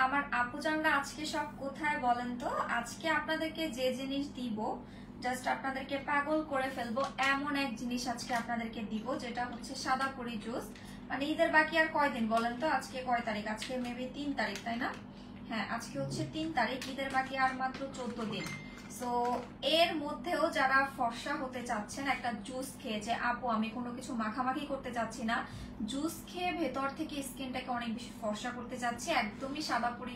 আমার আপুজানরা আজকে সব কোথায় বলেন তো? আজকে আপনাদেরকে যে জিনিস দিব জাস্ট আপনাদেরকে পাগল করে ফেলবো এমন এক জিনিস আজকে আপনাদেরকে দিব, যেটা হচ্ছে সাদা পুরি জুস। মানে ঈদের বাকি আর কয়দিন বলেন তো? আজকে কয় তারিখ? আজকে মেবি 3 তারিখ, তাই না? হ্যাঁ, আজকে হচ্ছে 3 তারিখ। ঈদের বাকি আর মাত্র 14 দিন। সো এর মধ্যেও যারা ফর্সা হতে চাচ্ছেন, একটা জুস খেয়ে যে আপু আমি কোনো কিছু মাখামাখি করতে চাচ্ছি না, জুস খেয়ে ভেতর থেকে স্কিনটাকে অনেক বেশি ফর্সা করতে চাচ্ছি, একদমই সাদা পরি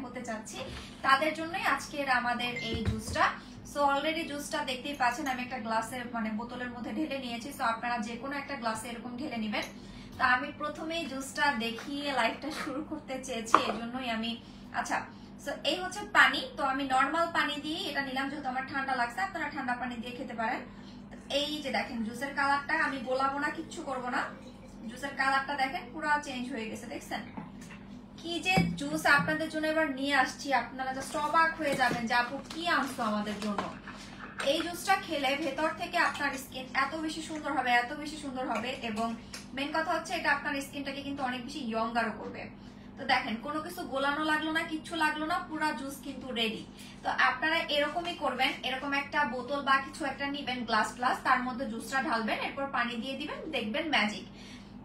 হতে চাচ্ছি, তাদের জন্যই আজকের আমাদের এই জুসটা। সো অলরেডি জুসটা দেখতেই পাচ্ছেন, আমি একটা গ্লাসের বোতলের মধ্যে ঢেলে নিয়েছি। সো আপনারা যে কোনো একটা গ্লাসে এরকম ঢেলে নেবেন। তো আমি প্রথমেই জুসটা দেখিয়ে লাইভটা শুরু করতে চেয়েছি, এই জন্যই আমি আচ্ছা সো এই হচ্ছে পানি। তো আমি নর্মাল পানি দিয়ে এটা নিলাম, যেহেতু আমার ঠান্ডা লাগছে, আপনারা ঠান্ডা পানি দিয়ে খেতে পারেন। এই যে দেখেন জুসের কালারটা, আমি গোলাবো না, কিচ্ছু করবো না। জুসের কালারটা দেখেন পুরো চেঞ্জ হয়ে গেছে, দেখছেন? কি যে জুস আপনাদের জন্য এবার নিয়ে আসছি, আপনারা জাস্ট অবাক হয়ে যাবেন যে আপু কি আনছো আমাদের জন্য। এই জুসটা খেলে ভেতর থেকে আপনার স্কিন এত বেশি সুন্দর হবে, এত বেশি সুন্দর হবে, এবং মেন কথা হচ্ছে এটা আপনার স্কিনটাকে কিন্তু অনেক বেশি ইয়ঙ্গারও করবে। তো দেখেন কোনো কিছু গোলানো লাগলো না, কিচ্ছু লাগলো না, পুরা জুস কিন্তু রেডি। তো আপনারা এরকমই করবেন, এরকম একটা বোতল বা কিছু একটা নিবেন, গ্লাস, তার মধ্যে জুসটা ঢালবেন, এরপর পানি দিয়ে দিবেন, দেখবেন ম্যাজিক।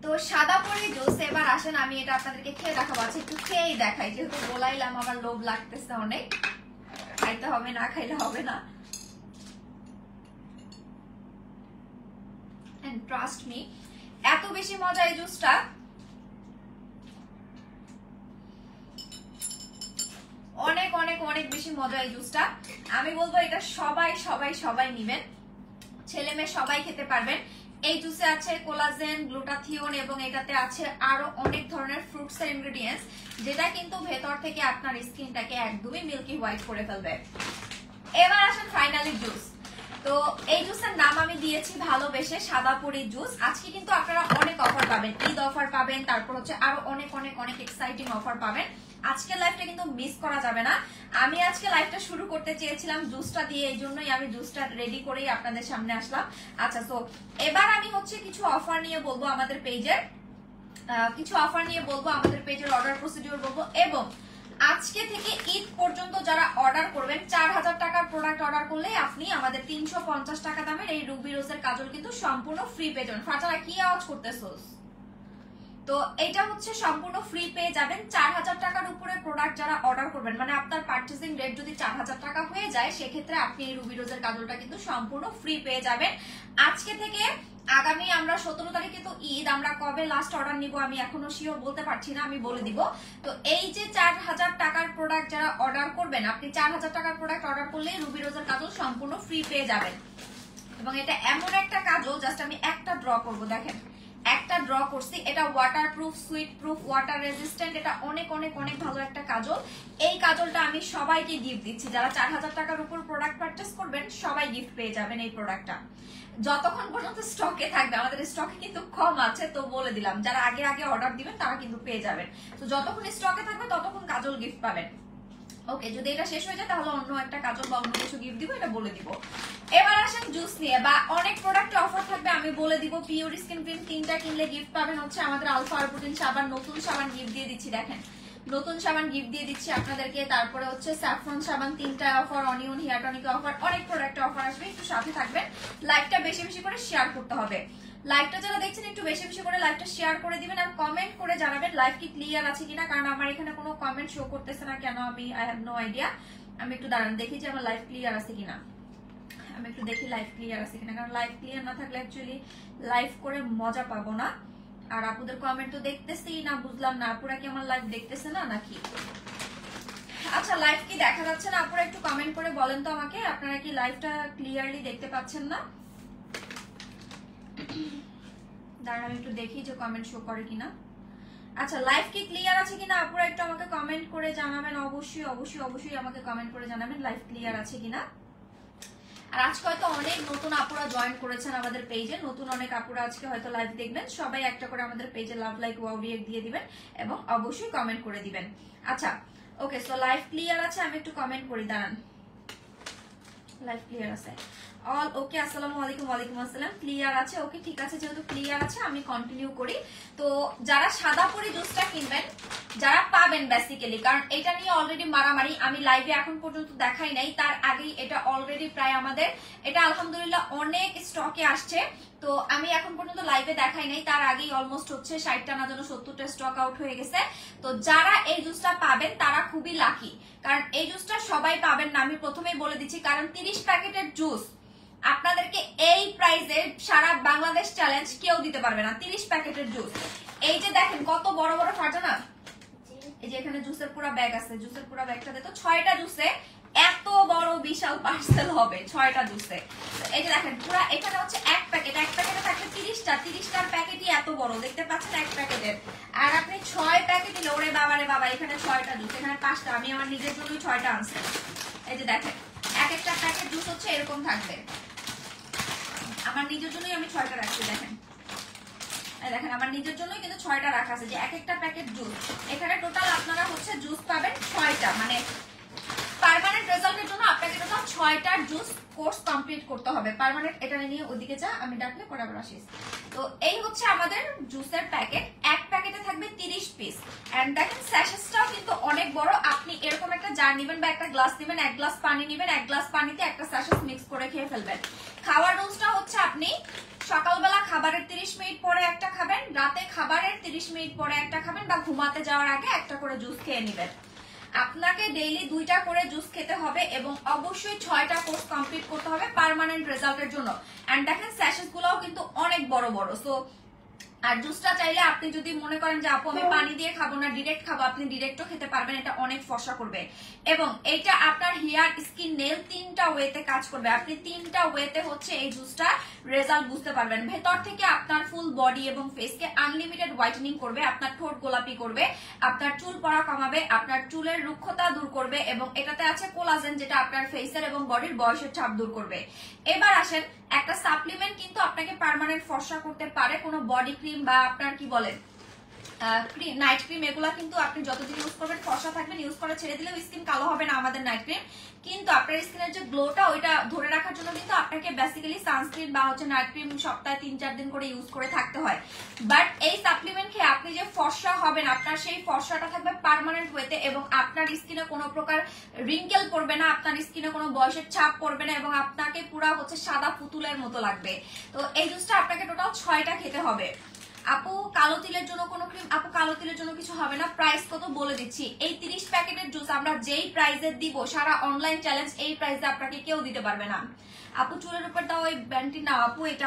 তো সাদা পরি জুস এবার আসেন আমি এটা আপনাদেরকে খেয়ে দেখাবো। আচ্ছা একটু খেয়েই দেখাই, যেহেতু গোলাইলাম, আমার লোভ লাগতেছে অনেক, খাইতে হবে, না খাইলে হবে না। এন্ড ট্রাস্ট মি, এত বেশি মজা এই জুসটা, অনেক অনেক অনেক বেশি মজা এই জুসটা। আমি বলবো এটা সবাই সবাই সবাই নিবেন, ছেলে মেয়ে সবাই খেতে পারবেন। এই জুসে আছে কোলাজেন, গ্লুটাথিওন, এবং এটাতে আছে আরো অনেক ধরনের ফ্রুটস এর ইনগ্রেডিয়েন্টস, যেটা কিন্তু ভেতর থেকে আপনার স্কিনটাকে একদমই মিল্কি হোয়াইট করে ফেলবে। এবার আসেন ফাইনালি জুস। তো এই জুসের নাম আমি দিয়েছি ভালোবেসে সাদা পুরি জুস। আজকে কিন্তু আপনারা অনেক অফার পাবেন, ঈদ অফার পাবেন, তারপর হচ্ছে আরো অনেক অনেক অনেক এক্সাইটিং অফার পাবেন। আজকের লাইভটা কিন্তু মিস করা যাবে না। আমি আজকে লাইভটা শুরু করতে চেয়েছিলাম জুসটা দিয়ে, এই জন্যই আমি জুসটা রেডি করেই আপনাদের সামনে আসলাম। আচ্ছা, তো এবার আমি হচ্ছে কিছু অফার নিয়ে বলবো আমাদের পেজের, অর্ডার প্রসিডিউর বলবো, এবং আজকে থেকে ঈদ পর্যন্ত যারা অর্ডার করবেন 4000 টাকার প্রোডাক্ট অর্ডার করলে আপনি আমাদের 350 টাকা দামের এই রুবি রোজের কাজল কিন্তু সম্পূর্ণ ফ্রি পেয়ে যাবেন। ফাটারা কি আওয়াজ করতেছোস? তো এটা হচ্ছে সম্পূর্ণ ফ্রি পেয়ে যাবেন। 4000 টাকার উপরে প্রোডাক্ট যারা অর্ডার করবেন, মানে আপনার পারচেসিং রেট যদি 4000 টাকা হয়ে যায়, সেক্ষেত্রে আপনি এই রুবি রোজের কাজলটা কিন্তু সম্পূর্ণ ফ্রি পেয়ে যাবেন। আজকে থেকে আগামী আমরা 17 তারিখে তো ঈদ, আমরা কবে লাস্ট অর্ডার নিব আমি এখনো শিওর বলতে পারছি না, আমি বলে দিব। তো এই যে 4000 টাকার প্রোডাক্ট যারা অর্ডার করবেন, আপনি 4000 টাকার প্রোডাক্ট অর্ডার করলে রুবি রোজের কাজল সম্পূর্ণ ফ্রি পেয়ে যাবেন। এবং এটা এমন একটা কাজল, জাস্ট আমি একটা ড্র করব, দেখেন একটা ড্র করছি। এটা water proof, sweet proof, water resistant, এটা অনেক অনেক অনেক ভালো একটা কাজল। এই কাজলটা আমি সবাইকে গিফট দিচ্ছি, যারা 4000 টাকার উপর প্রোডাক্ট পারচেস করবেন সবাই গিফট পেয়ে যাবেন এই প্রোডাক্টটা, যতক্ষণ পর্যন্ত স্টকে থাকবে। আমাদের স্টকে কিন্তু কম আছে, তো বলে দিলাম যারা আগে আগে অর্ডার দিবেন তারা কিন্তু পেয়ে যাবেন। তো যতক্ষণ স্টকে থাকবে ততক্ষণ কাজল গিফট পাবেন। ওকে, যদি এটা শেষ হয়ে যায় তাহলে অন্য একটা কাজল বা অন্য কিছু গিফট দিব, এটা বলে দিব। এবার আসেন জুস নিয়ে, বা অনেক প্রোডাক্টে অফার থাকবে আমি বলে দিব। পিওর স্কিন ক্রিম 3টা কিনলে গিফট পাবেন হচ্ছে আমাদের আলফা আরবুটিন সাবান, নতুন সাবান গিফট দিয়ে দিচ্ছি, দেখেন নতুন সাবান গিফট দিয়ে দিচ্ছি আপনাদেরকে। তারপরে হচ্ছে স্যাফরন সাবান 3টা offer, onion hair tonic offer, অনেক প্রোডাক্টে অফার আসবে, একটু সাথে থাকবেন। লাইভটা বেশি বেশি করে শেয়ার করতে হবে। লাইভটা যারা দেখছেন একটু বেশি বেশি করে লাইভটা শেয়ার করে দিবেন, আর কমেন্ট করে জানাবেন লাইভ কি ক্লিয়ার আছে কিনা, কারণ আমার এখানে কোনো কমেন্ট শো করতেছে না কেন, আই হ্যাভ নো আইডিয়া। আমি একটু দাঁড়ান দেখি যে আমার লাইভ ক্লিয়ার আছে কিনা, আমি একটু দেখি লাইভ ক্লিয়ার আছে কিনা, কারণ লাইভ ক্লিয়ার না থাকলে অ্যাকচুয়ালি লাইভ করে মজা পাবো না। আর আপুদের কমেন্ট তো দেখতেছি না, বুঝলাম না আপুরা কি আমার লাইভ দেখতেছে না নাকি। আচ্ছা, লাইভ কি দেখা যাচ্ছে না আপুরা? একটু কমেন্ট করে বলেন তো আমাকে, আপনারা কি লাইভটা ক্লিয়ারলি দেখতে পাচ্ছেন না? দাঁড়ান আমি একটু দেখি যে কমেন্ট শো করে কিনা। আচ্ছা, লাইভ কি ক্লিয়ার আছে কিনা আপুরা একটু আমাকে কমেন্ট করে জানাবেন, অবশ্যই অবশ্যই অবশ্যই আমাকে কমেন্ট করে জানাবেন লাইভ ক্লিয়ার আছে কিনা। আর আজকে হয়তো অনেক নতুন আপুরা জয়েন করেছেন আমাদের পেজে, নতুন অনেক আপুরা আজকে হয়তো লাইভ দেখবেন, সবাই একটা করে আমাদের পেজে লাভ, লাইক, ওয়াও রিয়েক্ট দিয়ে দিবেন এবং অবশ্যই কমেন্ট করে দিবেন। আচ্ছা ওকে, সো লাইভ ক্লিয়ার আছে, আমি একটু কমেন্ট করি, দাঁড়ান লাইভ ক্লিয়ার আছে। অল ওকে, আসসালামু আলাইকুম। ওয়ালাইকুম আসসালাম। ক্লিয়ার আছে? ওকে ঠিক আছে, যেহেতু ক্লিয়ার আছে আমি কন্টিনিউ করি। তো যারা সাদা পরি জুসটা কিনবেন, যারা পাবেন বেসিক্যালি, কারণ এটা নিয়ে অলরেডি মারামারি, আমি লাইভে এখন পর্যন্ত দেখাই নাই, তার আগেই এটা অলরেডি প্রায় আমাদের এটা আলহামদুলিল্লাহ অনেক স্টকে আসছে। তো আমি এখন পর্যন্ত লাইভে দেখাই নাই, তার আগেই অলমোস্ট হচ্ছে 60টা না যেন 70টা স্টক আউট হয়ে গেছে। তো যারা এই জুসটা পাবেন তারা খুবই লাকি, কারণ এই জুসটা সবাই পাবেন না, আমি প্রথমেই বলে দিচ্ছি। কারণ 30 প্যাকেটের জুস আপনাদেরকে এই প্রাইসে সারা বাংলাদেশ চ্যালেঞ্জ কেউ দিতে পারবে না। 30 প্যাকেটের জুস, এই যে দেখেন কত বড় বড় ফাটানা, এই যে এখানে জুসের পুরো ব্যাগ আছে, জুসের পুরো ব্যাগটাতে তো 6টা জুসে এত বড় বিশাল পার্সেল হবে 6টা জুসে। এই যে দেখেন পুরো এখানে হচ্ছে এক প্যাকেটে থাকবে 30টার প্যাকেটই এত বড় দেখতে পাচ্ছেন এক প্যাকেটের। আর আপনি 6 প্যাকেট নিলে, ওরে বাবা রে বাবা, এখানে 6টা জুস, এখানে 5টা, আমি আমার নিজের জন্যই 6টা আনছি। এই যে দেখেন এক একটা প্যাকেট জুস হচ্ছে এরকম থাকবে, আমার নিজের জন্যই আমি 6টা রাখছি। দেখেন দেখেন আমার নিজের জন্যই কিন্তু 6টা রাখা আছে, যে এক একটা প্যাকেট জুস। এখানে টোটাল আপনারা হচ্ছে জুস পাবেন 6টা, মানে পার্মানেন্ট রেজাল্টের জন্য আপনাকে টোটাল 6টা জুস কোর্স কমপ্লিট করতে হবে। পার্মানেন্ট এটা নিয়ে ওদিকে যা, আমি ডাকলে পরে আবার আসিস। তো এই হচ্ছে আমাদের জুসের প্যাকেট, এক প্যাকেটে থাকবে 30 পিস। এন্ড দেখেন স্যাশেসটাও কিন্তু অনেক বড়, আপনি এরকম একটা জার নেবেন বা একটা গ্লাস নেবেন, এক গ্লাস পানি নেবেন, এক গ্লাস পানিতে একটা স্যাশেস মিক্স করে খেয়ে ফেলবেন। খাওয়ার রুলসটা হচ্ছে আপনি সকালবেলা খাবারের 30 মিনিট পরে একটা খাবেন, রাতে খাবারের 30 মিনিট পরে একটা খাবেন, বা ঘুমাতে যাওয়ার আগে একটা করে জুস খেয়ে নেবেন। আপনাকে ডেইলি 2টা করে জুস খেতে হবে এবং অবশ্যই 6টা কোর্স কমপ্লিট করতে হবে পার্মানেন্ট রেজাল্টের জন্য। এন্ড দেখেন স্যাশেস গুলোও কিন্তু অনেক বড় বড়। সো আর জুসটা চাইলে আপনি যদি মনে করেন যে আপু আমি পানি দিয়ে খাবো না, ডিরেক্ট খাবো, আপনি ডিরেক্টও খেতে পারবেন, এটা অনেক ফর্সা করবে। এবং এটা আপনার হেয়ার, স্কিন, নেল 3টা ওয়েতে কাজ করবে। আপনি 3টা ওয়েতে হচ্ছে এই জুসটা রেজাল্ট বুঝতে পারবেন। ভেতর থেকে আপনার ফুল বডি এবং ফেসকে আনলিমিটেড হোয়াইটেনিং করবে, আপনার ঠোঁট গোলাপি করবে, আপনার চুল পড়া কমাবে, আপনার চুলের রুক্ষতা দূর করবে, এবং এটাতে আছে কোলাজেন, যেটা আপনার ফেসের এবং বডির বয়সের ছাপ দূর করবে। এবার আসেন, একটা সাপ্লিমেন্ট কিন্তু আপনাকে পার্মানেন্ট ফর্সা করতে পারে, কোনো বডি ক্রিম বা আপনার কি বলে নাইট ক্রিম, এগুলা কিন্তু আপনি যতদিন ইউজ করবেন ফর্সা থাকবেন, ইউজ করে ছেড়ে দিলেও স্কিন কালো হবে না আমাদের নাইট ক্রিম। কিন্তু আপনার স্কিনের যে গ্লোটা ওইটা ধরে রাখার জন্য কিন্তু আপনাকে বেসিক্যালি সানস্ক্রিন বা হচ্ছে নাইট ক্রিম সপ্তাহে 3-4 দিন করে ইউজ করে থাকতে হয়। বাট এই সাপ্লিমেন্ট খেয়ে আপনি যে ফর্সা হবেন, আপনার সেই ফর্সাটা থাকবে পার্মানেন্ট ওয়েতে, এবং আপনার স্কিনে কোনো প্রকার রিঙ্কেল পড়বে না, আপনার স্কিনে কোনো বয়সের ছাপ পড়বে না, এবং আপনাকে পুরো হচ্ছে সাদা পুতুলের মতো লাগবে। তো এই জুসটা আপনাকে টোটাল 6টা খেতে হবে। আপু কালো তিলের জন্য কোনো ক্রিম? আপু কালো তিলের জন্য কিছু হবে না। প্রাইস কত বলে দিচ্ছি, এই 30 প্যাকেটের জুস আমরা যেই প্রাইসে দিব সারা অনলাইন চ্যালেঞ্জ, এই প্রাইসে আপনাকে কেউ দিতে পারবে না। আপু চুলের উপর দাও ওই ব্যান্ডটি না আপু, এটা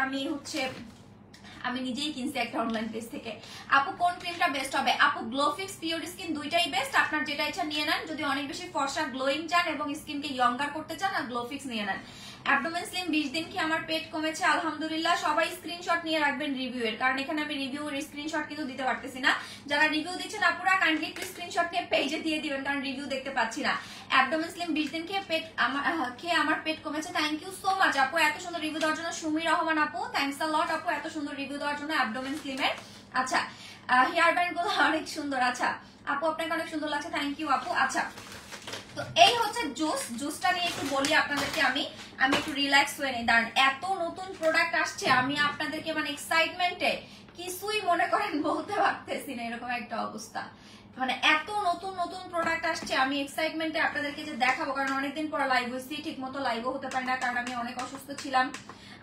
আমি নিজেই কিনছি একটা অনলাইন পেজ থেকে। আপু কোন ক্রিমটা বেস্ট হবে? আপু গ্লোফিক্স, পিওর স্কিন দুইটাই বেস্ট, আপনার যেটা ইচ্ছা নিয়ে নেন। যদি অনেক বেশি ফর্সা গ্লোয়িং চান এবং স্কিনকে ইয়ঙ্গার করতে চান, আর গ্লোফিক্স নিয়ে নেন। অ্যাবডোমেন স্লিম 20 দিন কি আমার পেট কমেছে আলহামদুলিল্লাহ। সবাই স্ক্রিনশট নিয়ে রাখবেন রিভিউ এর, কারণ এখানে আমি রিভিউ এর স্ক্রিনশট কিন্তু দিতে পারতেছি না। যারা রিভিউ দিচ্ছেন আপুরা কাইন্ডলি একটু স্ক্রিনশট নিয়ে পেজে দিয়ে দিবেন, কারণ রিভিউ দেখতে পাচ্ছি না। অ্যাবডোমেন স্লিম 20 দিন খেয়ে আমার পেট কমেছে। থ্যাংক ইউ সো মাচ আপু এত সুন্দর রিভিউ দেওয়ার জন্য। সুমি রহমান আপু থ্যাংকস আ লট আপু এত সুন্দর রিভিউ দেওয়ার জন্য অ্যাবডোমেন স্লিমের। আচ্ছা হেয়ার ব্যান্ড গুলো অনেক সুন্দর। আচ্ছা আপু আপনাকে অনেক সুন্দর লাগছে, থ্যাংক ইউ আপু। আচ্ছা তো এই হচ্ছে জুসটা নিয়ে একটু বলি আপনাদেরকে, আমি একটু রিল্যাক্স হয়ে নিই। দাঁড়ান, এত নতুন প্রোডাক্ট আসছে, আমি আপনাদেরকে মানে এক্সাইটমেন্টে কিছুই মনে করেন বলতে পারতেছি না, এরকম একটা অবস্থা। মানে এত নতুন নতুন প্রোডাক্ট আসছে, আমি এক্সাইটমেন্টে আপনাদেরকে যে দেখাবো, কারণ অনেকদিন পর লাইভ হয়েছি, ঠিক মতো লাইভও হতে পারি না, কারণ আমি অনেক অসুস্থ ছিলাম,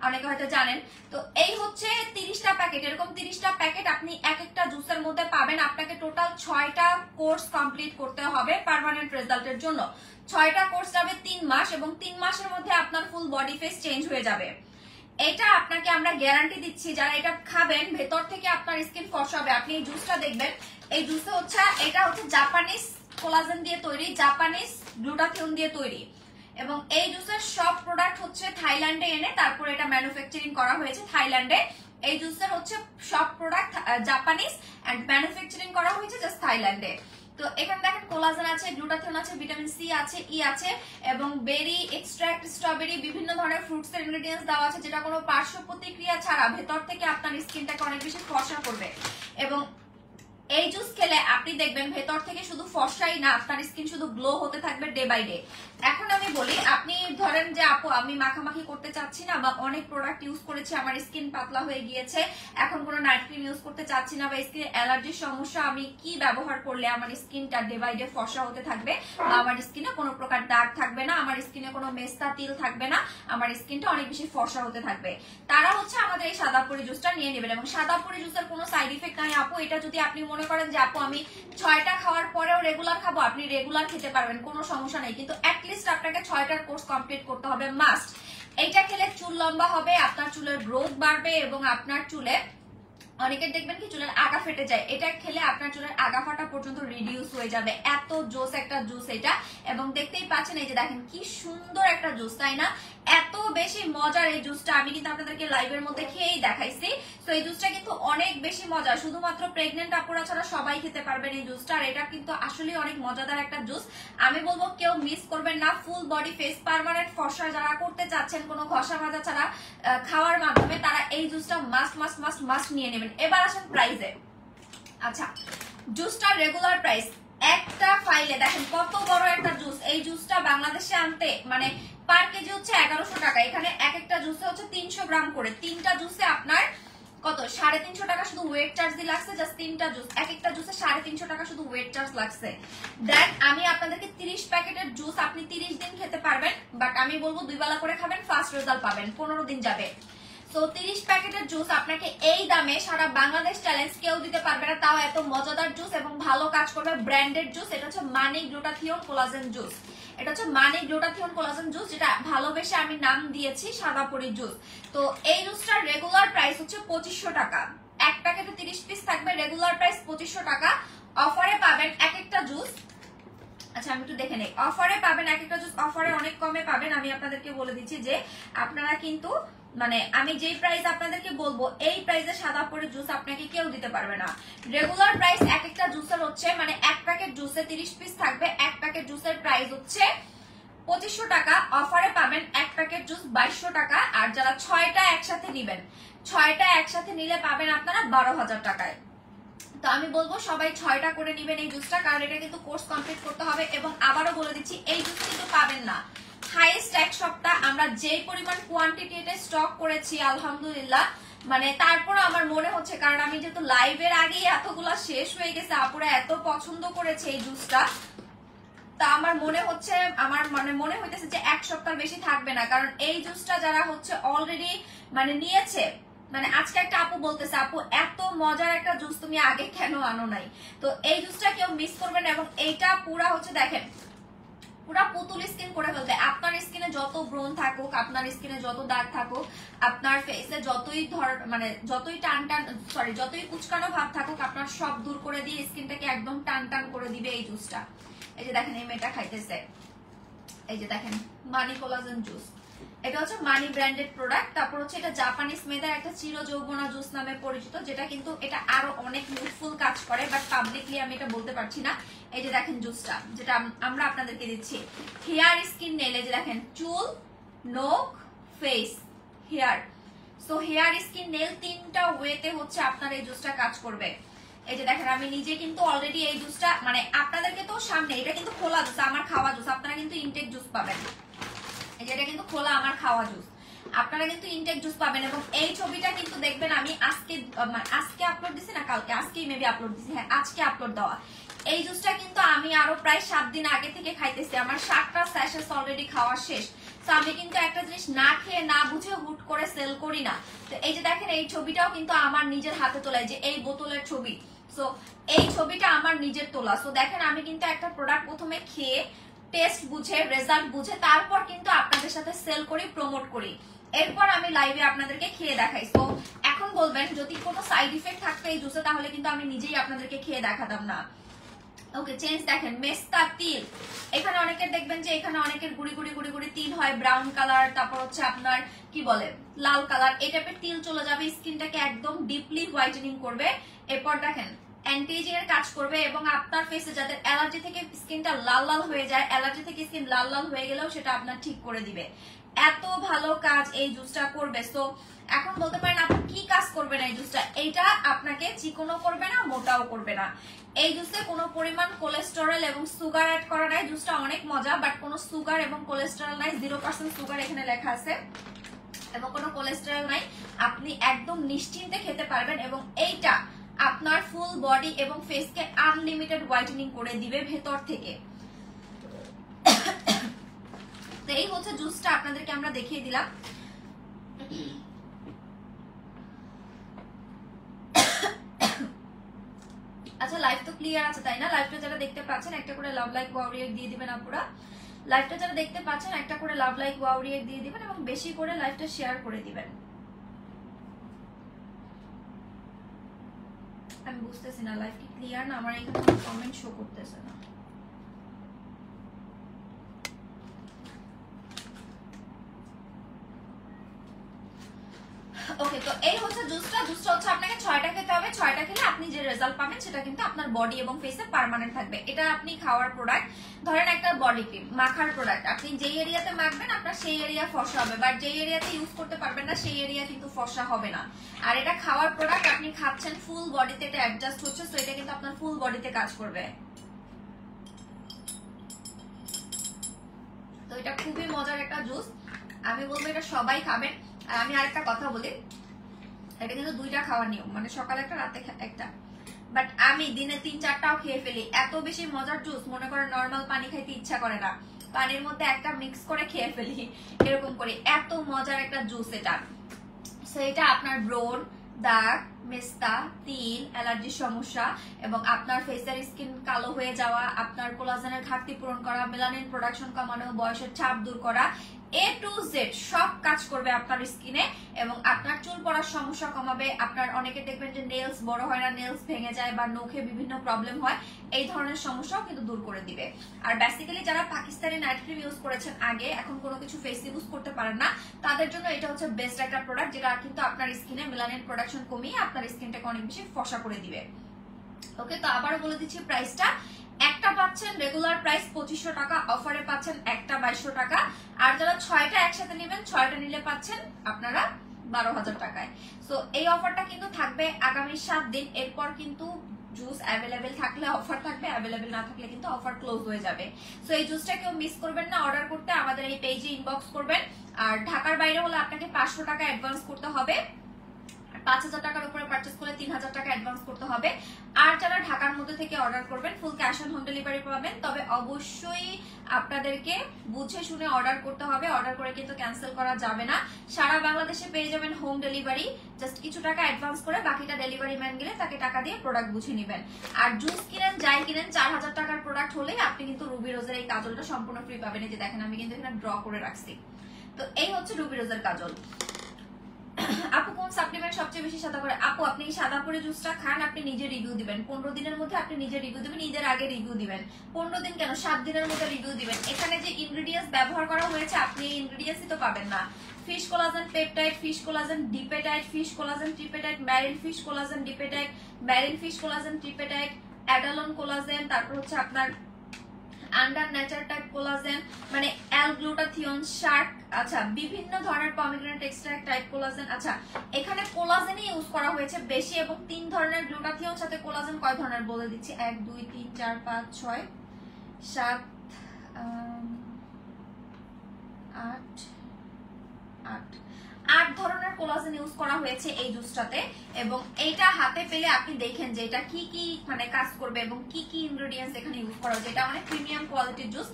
অনেকে হয়তো জানেন। তো এই হচ্ছে 30টা প্যাকেট, এরকম 30টা প্যাকেট আপনি এক একটা জুসের মধ্যে পাবেন। আপনাকে টোটাল 6টা কোর্স কমপ্লিট করতে হবে পার্মানেন্ট রেজাল্টের জন্য। 6টা কোর্স যাবে 3 মাস, এবং 3 মাসের মধ্যে আপনার ফুল বডি ফেস চেঞ্জ হয়ে যাবে। এটা আপনাকে আমরা গ্যারান্টি দিচ্ছি, যারা এটা খাবেন ভেতর থেকে আপনার স্কিন ফর্সা হবে। আপনি এই জুসটা দেখবেন, এই জুসে হচ্ছে এটা হচ্ছে জাপানিজ কোলাজেন দিয়ে তৈরি, জাপানিজ গ্লুটাথিয়ন দিয়ে তৈরি, এবং এই জুসের সব প্রোডাক্ট হচ্ছে থাইল্যান্ডে এনে তারপরে এটা ম্যানুফ্যাকচারিং করা হয়েছে থাইল্যান্ডে। এই জুসের হচ্ছে সব প্রোডাক্ট জাপানিজ এন্ড ম্যানুফ্যাকচারিং করা হয়েছে জাস্ট থাইল্যান্ডে। তো এখানে দেখেন কোলাজেন আছে, গ্লুটাথিয়ন আছে, ভিটামিন সি আছে, ই আছে, এবং বেরি এক্সট্রাক্ট, স্ট্রবেরি, বিভিন্ন ধরনের ফ্রুটস এর ইনগ্রেডিয়েন্টস দেওয়া আছে, যেটা কোনো পার্শ্ব প্রতিক্রিয়া ছাড়া ভেতর থেকে আপনার স্কিনটাকে অনেক বেশি ফর্সা করবে। এবং এই জুস খেলে আপনি দেখবেন ভেতর থেকে শুধু ফর্সাই না, আপনার স্কিন শুধু গ্লো হতে থাকবে ডে বাই ডে। এখন আমি বলি, আপনি ধরেন যে আপু আমি মাখামাখি করতে চাচ্ছি না, বা অনেক প্রোডাক্ট ইউজ করেছি, আমার স্কিন পাতলা হয়ে গিয়েছে, এখন কোনো নাইট ক্রিম ইউজ করতে চাচ্ছি না, বা স্কিনে অ্যালার্জির সমস্যা, আমি কি ব্যবহার করলে আমার স্কিনটা ডে বাই ডে ফর্সা হতে থাকবে, বা আমার স্কিনে কোনো প্রকার দাগ থাকবে না, আমার স্কিনে কোনো মেস্তা তিল থাকবে না, আমার স্কিনটা অনেক বেশি ফর্সা হতে থাকবে, তারা হচ্ছে আমাদের এই সাদাপুরি জুসটা নিয়ে নেবেন। এবং সাদাপুরি জুসের কোনো সাইড ইফেক্ট নাই আপু। এটা যদি আপনি মনে করেন যে আপু আমি 6টা খাওয়ার পরেও রেগুলার খাবো, আপনি রেগুলার খেতে পারবেন, কোনো সমস্যা নেই, কিন্তু অ্যাটলিস্ট আপনাকে 6টার কোর্স কমপ্লিট করতে হবে, মাস্ট। এইটা খেলে চুল লম্বা হবে, আপনার চুলের গ্রোথ বাড়বে, এবং আপনার চুলে অনেকের দেখবেন কি চুলের আগা ফেটে যায়, এটা খেলে আপনার চুলের আগা ফাটা পর্যন্ত রিডিউস হয়ে যাবে। এত জোস একটা জুস এটা, এবং দেখতেই পাচ্ছেন এই যে দেখেন কি সুন্দর একটা জুস, তাই না? এত বেশি মজার এই জুসটা, আমি কিন্তু আপনাদেরকে লাইভের মধ্যে খেয়েই দেখাইছি। তো এই জুসটা কিন্তু অনেক বেশি মজা, শুধুমাত্র প্রেগনেন্ট আপুরা ছাড়া সবাই খেতে পারবেন এই জুসটা। আর এটা কিন্তু আসলে অনেক মজাদার একটা জুস, আমি বলবো কেউ মিস করবেন না। ফুল বডি ফেস পার্মানেন্ট ফর্সা যারা করতে চাচ্ছেন কোনো ঘষা মাজা ছাড়া খাওয়ার মাধ্যমে, তারা এই জুসটা মাস্ট মাস্ট মাস্ট মাস্ট নিয়ে নেবেন। এবার আসেন প্রাইসে। আচ্ছা, জুসটার রেগুলার প্রাইস, একটা ফাইলে দেখেন কত বড় একটা জুস, এই জুসটা বাংলাদেশে আনতে মানে পার কেজি হচ্ছে 1100 টাকা। এখানে এক একটা জুসে হচ্ছে 300 গ্রাম করে, 3টা জুসে আপনার কত 350 টাকা শুধু ওয়েট চার্জ দিয়ে লাগছে। জাস্ট 3টা জুস, এক একটা জুসে 350 টাকা শুধু ওয়েট চার্জ লাগছে। দেন আমি আপনাদেরকে 30 প্যাকেটের জুস আপনি 30 দিন খেতে পারবেন, বাট আমি বলবো 2 বেলা করে খাবেন, ফাস্ট রেজাল্ট পাবেন, 15 দিন যাবে। তো 30 প্যাকেটের জুস আপনাকে এই দামে সারা বাংলাদেশ চ্যালেঞ্জ কেউ দিতে পারবে না, তাও এত মজাদার জুস এবং ভালো কাজ করবে, ব্র্যান্ডেড জুস। এটা হচ্ছে মানি গ্লুটাথিয়ন কোলাজেন জুস, এটা হচ্ছে মানি গ্লুটাথিয়ন কোলাজেন জুস, যেটা ভালোবেসে আমি নাম দিয়েছি সাদাপুরি জুস। তো এই জুসটার রেগুলার প্রাইস হচ্ছে 2500 টাকা, এক প্যাকেটে 30 পিস থাকবে, রেগুলার প্রাইস 2500 টাকা। অফারে পাবেন এক একটা জুস, আচ্ছা আমি একটু দেখে নেই, অফারে পাবেন এক একটা জুস, অফারে অনেক কমে পাবেন। আমি আপনাদেরকে বলে দিচ্ছি যে আপনারা কিন্তু মানে আমি যেই প্রাইস আপনাদেরকে বলবো এই প্রাইসে সাদাপুরি জুস আপনাকে কেউ দিতে পারবে না। রেগুলার প্রাইস এক একটা জুসের হচ্ছে মানে এক প্যাকেট জুসে 30 পিস থাকবে, এক প্যাকেট জুসের প্রাইস হচ্ছে 2500 টাকা। অফারে পাবেন এক প্যাকেট জুস 2200 টাকা। আর যারা 6টা একসাথে নিবেন, 6টা একসাথে নিলে পাবেন আপনারা 12,000 টাকায়। তো আমি বলবো সবাই 6টা করে নিবেন এই জুসটা, কারণ এটা কিন্তু কোর্স কমপ্লিট করতে হবে। এবং আবারও বলে দিচ্ছি এই জুস কিন্তু পাবেন না হাইয়েস্ট এক সপ্তাহ, আমরা যেই পরিমাণ কোয়ান্টিটিতে স্টক করেছি আলহামদুলিল্লাহ, মানে তারপর আমার মনে হচ্ছে, কারণ আমি যেহেতু লাইভের আগেই এতগুলা শেষ হয়ে গেছে, আপুরা এত পছন্দ করেছে এই জুসটা, তা আমার মনে হচ্ছে, আমার মানে মনে হইতেছে যে এক সপ্তাহ বেশি থাকবে না। কারণ এই জুসটা যারা হচ্ছে অলরেডি মানে নিয়েছে, মানে আজকে একটা আপু বলতেছে আপু এত মজার একটা জুস তুমি আগে কেন আনো নাই। তো এই জুসটা কেউ মিস করবেন। এবং এইটা পুরা হচ্ছে দেখেন পুরা পুতুল স্কিন করে ফেলতে, আপনার স্কিনে যত ব্রণ থাকুক, আপনার স্কিনে যত দাগ থাকুক, আপনার ফেসে যতই মানে যতই টান টান সরি যতই কুচকানো ভাব থাকুক, আপনার সব দূর করে দিয়ে স্কিনটাকে একদম টান টান করে দিবে এই জুসটা। এই যে দেখেন এই মেয়েটা খাইতেছে, এই যে দেখেন মানি কোলাজেন জুস, এটা হচ্ছে মানি ব্র্যান্ডেড প্রোডাক্ট। তারপর হচ্ছে এটা জাপানিজ মেয়েদের একটা চির যৌবনা জুস নামে পরিচিত, যেটা কিন্তু এটা আরো অনেক ইউজফুল কাজ করে, বাট পাবলিকলি আমি এটা বলতে পারছি না। এই যে দেখেন জুসটা যেটা আমরা আপনাদেরকে দিচ্ছি, হেয়ার স্কিন নেল, এই যে দেখেন চুল, নোক, face, hair. So hair skin nail 3টা ওয়েতে হচ্ছে আপনার এই জুসটা কাজ করবে। এই যে দেখেন আমি নিজে কিন্তু অলরেডি এই জুসটা মানে আপনাদেরকে তো সামনে, এটা কিন্তু খোলা জুস, আমার খাওয়া জুস, আপনারা কিন্তু ইনটেক জুস পাবেন। এটা কিন্তু খোলা আমার খাওয়া জুস, আপনারা কিন্তু ইনটেক জুস পাবেন। এবং এই ছবিটা কিন্তু দেখবেন আমি আজকে আপলোড দিছি না কালকে, আজকেই মেবি আপলোড দিছি, হ্যাঁ আজকে আপলোড দেওয়া। এই জুসটা কিন্তু আমি আরো প্রায় 7 দিন আগে থেকে খাইতেছি, আমার 7টা স্যাশেস অলরেডি খাওয়া শেষ। তো আমি কিন্তু একটা জিনিস না খেয়ে না বুঝে হুট করে সেল করি না। তো এই যে দেখেন এই ছবিটাও কিন্তু আমার নিজের হাতে তোলা, যে এই বোতলের ছবি, সো এই ছবিটা আমার নিজের তোলা। সো দেখেন আমি কিন্তু একটা প্রোডাক্ট প্রথমে খেয়ে টেস্ট বুঝে রেজাল্ট বুঝে তারপর কিন্তু আপনাদের সাথে সেল করি, প্রমোট করি, এরপর আমি লাইভে আপনাদেরকে খেয়ে দেখাই। তো এখন বলবেন যদি কোনো সাইড ইফেক্ট থাকতো এই জুসে, তাহলে কিন্তু আমি নিজেই আপনাদেরকে খেয়ে দেখাতাম না। ওকে চেঞ্জ দেখেন, মেস্তা তিল, এখানে অনেকের দেখবেন যে এখানে অনেকের গুড়ি গুড়ি গুড়ি গুড়ি তিল হয়, ব্রাউন কালার, তারপর হচ্ছে আপনার কি বলে লাল কালার, এই টাইপের তিল চলে যাবে, স্কিনটাকে একদম ডিপলি হোয়াইটেনিং করবে। এরপর দেখেন অ্যান্টি এজিং এর কাজ করবে, এবং আপনার ফেসে যাদের অ্যালার্জি থেকে স্কিনটা লাল লাল হয়ে যায়, অ্যালার্জি থেকে স্কিন লাল লাল হয়ে গেলেও সেটা আপনার ঠিক করে দিবে। এত ভালো কাজ এই জুসটা করবে। সো এখন বলতে পারেন আপনি কি কাজ করবে না এই জুসটা, এইটা আপনাকে চিকনও করবে না মোটাও করবে না। এই জুসে কোনো পরিমাণ কোলেস্টেরল এবং সুগার অ্যাড করা নাই। জুসটা অনেক মজা, বাট কোনো সুগার এবং কোলেস্টেরল নাই, 0% সুগার এখানে লেখা আছে এবং কোনো কোলেস্টেরল নাই। আপনি একদম নিশ্চিন্তে খেতে পারবেন এবং এইটা আপনার ফুল বডি এবং ফেসকে আনলিমিটেড হোয়াইটেনিং করে দিবে ভেতর থেকে। তো এই হচ্ছে জুসটা আপনাদেরকে আমরা দেখিয়ে দিলাম। আচ্ছা লাইভ তো ক্লিয়ার আছে তাই না? লাইভটা যারা দেখতে পাচ্ছেন একটা করে লাভ লাইক ওয়াও রিয়েক্ট দিয়ে দিবেন আপুরা। লাইভটা যারা দেখতে পাচ্ছেন একটা করে লাভ লাইক ওয়াও রিয়েক্ট দিয়ে দিবেন এবং বেশি করে লাইভটা শেয়ার করে দিবেন। আমি বুঝতেছি না লাইভ কি ক্লিয়ার না, আমার এখানে কমেন্ট শো করতেছে না। ওকে, তো এই হচ্ছে জুসটা হচ্ছে আপনাকে 6টা খেতে হবে। 6টা খেলে আপনি যে রেজাল্ট পাবেন সেটা কিন্তু আপনার বডি এবং ফেসে পার্মানেন্ট থাকবে। এটা আপনি খাওয়ার প্রোডাক্ট, ধরেন একটা বডি ক্রিম মাখার প্রোডাক্ট, আপনি যেই এরিয়াতে মাখবেন আপনার সেই এরিয়া ফর্সা হবে, বাট যেই এরিয়াতে ইউজ করতে পারবেন না সেই এরিয়া কিন্তু ফর্সা হবে না। আর এটা খাওয়ার প্রোডাক্ট, আপনি খাচ্ছেন ফুল বডিতে, এটা অ্যাডজাস্ট হচ্ছে, সো এটা কিন্তু আপনার ফুল বডিতে কাজ করবে। তো এটা খুবই মজার একটা জুস, আমি বলবো এটা সবাই খাবেন। আর আমি আরেকটা কথা বলি, এটা কিন্তু 2টা খাওয়ার নিয়ম, মানে সকালে একটা রাতে একটা, বাট আমি দিনে 3-4টাও খেয়ে ফেলি। এত বেশি মজার জুস, মনে করেন নর্মাল পানি খাইতে ইচ্ছা করে না, পানির মধ্যে একটা মিক্স করে খেয়ে ফেলি এরকম করে, এত মজার একটা জুস এটা। সো এটা আপনার ব্রণ, দাগ, মেস্তা, তিল, অ্যালার্জির সমস্যা এবং আপনার ফেসের স্কিন কালো হয়ে যাওয়া, আপনার কোলাজেনের ঘাটতি পূরণ করা, মেলানিন প্রোডাকশন কমানো, বয়সের ছাপ দূর করা, A to Z সব কাজ করবে আপনার স্কিনে এবং আপনার চুল পড়ার সমস্যা কমাবে। আপনার অনেকে দেখবেন যে নেলস বড় হয় না, নেলস ভেঙে যায় বা নখে বিভিন্ন প্রবলেম হয়, এই ধরনের সমস্যাও কিন্তু দূর করে দিবে। আর বেসিক্যালি যারা পাকিস্তানি নাইট ক্রিম ইউজ করেছেন আগে, এখন কোনো কিছু ফেস ইউজ করতে পারেন না, তাদের জন্য এটা হচ্ছে বেস্ট একটা প্রোডাক্ট, যেটা কিন্তু আপনার স্কিনে মেলানিন প্রোডাকশন কমিয়ে আপনার স্কিনটাকে অনেক বেশি ফর্সা করে দিবে। ওকে, তো আবারও বলে দিচ্ছি প্রাইসটা, একটা পাচ্ছেন রেগুলার প্রাইস 2500 টাকা, অফারে পাচ্ছেন একটা 2200 টাকা, আর যারা 6টা একসাথে নেবেন 6টা নিলে পাচ্ছেন আপনারা 12,000 টাকায়। সো এই অফারটা কিন্তু থাকবে আগামী 7 দিন, এরপর কিন্তু জুস অ্যাভেলেবেল থাকলে অফার থাকবে, অ্যাভেলেবেল না থাকলে কিন্তু অফার ক্লোজ হয়ে যাবে। সো এই জুসটা কেউ মিস করবেন না, অর্ডার করতে আমাদের এই পেজে ইনবক্স করবেন। আর ঢাকার বাইরে হলে আপনাকে 500 টাকা অ্যাডভান্স করতে হবে, 5,000 টাকার উপরে পারচেজ করলে 3,000 টাকা অ্যাডভান্স করতে হবে। আর যারা ঢাকার মধ্যে থেকে অর্ডার করবেন full cash on home delivery পাবেন, তবে অবশ্যই আপনাদেরকে বুঝে শুনে অর্ডার করতে হবে, অর্ডার করে কিন্তু ক্যান্সেল করা যাবে না। সারা বাংলাদেশে পেয়ে যাবেন হোম ডেলিভারি, জাস্ট কিছু টাকা অ্যাডভান্স করে বাকিটা ডেলিভারি ম্যান গেলে তাকে টাকা দিয়ে প্রোডাক্ট বুঝে নেবেন। আর জুস কিনেন যাই কিনেন 4,000 টাকার প্রোডাক্ট হলেই আপনি কিন্তু রুবি রোজের এই কাজলটা সম্পূর্ণ ফ্রি পাবেন। এই যে দেখেন আমি কিন্তু এখানে ড্র করে রাখছি। তো এই হচ্ছে রুবি রোজের কাজল। আপু কোন সাপ্লিমেন্ট সবচেয়ে বেশি সাদা করে? আপু আপনি সাদা করে জুসটা খান, আপনি নিজে রিভিউ দিবেন 15 দিনের মধ্যে, আপনি নিজে রিভিউ দিবেন, ঈদের আগে রিভিউ দিবেন। 15 দিন কেন, 7 দিনের মধ্যে রিভিউ দিবেন। এখানে যে ইনগ্রেডিয়েন্টস ব্যবহার করা হয়েছে আপনি এই ইনগ্রেডিয়েন্টসই তো পাবেন না। Fish collagen peptide, fish collagen dipeptide, fish collagen tripeptide, marine fish collagen dipeptide, marine fish collagen tripeptide, অ্যাডালন কোলাজেন, তারপর হচ্ছে আপনার আন্ডার নেচার টাইপ কোলাজেন, মানে অ্যালগ্লুটাথিয়ন, শার্ক, আচ্ছা বিভিন্ন ধরনের পমিগ্রেনেট এক্সট্রাক্ট টাইপ কোলাজেন। আচ্ছা এখানে কোলাজেনই ইউজ করা হয়েছে বেশি এবং 3 ধরনের গ্লুটাথিয়ন, সাথে কোলাজেন কয় ধরনের বলে দিচ্ছি, 1 2 3 4 5 6 7 8 ধরনের কোলাজেন ইউজ করা হয়েছে এই জুসটাতে। এবং এইটা হাতে পেলে আপনি দেখেন যে এটা কি কি মানে কাজ করবে এবং কি কি ইনগ্রেডিয়েন্টস এখানে ইউজ করা হয়েছে। এটা অনেক প্রিমিয়াম কোয়ালিটির জুস,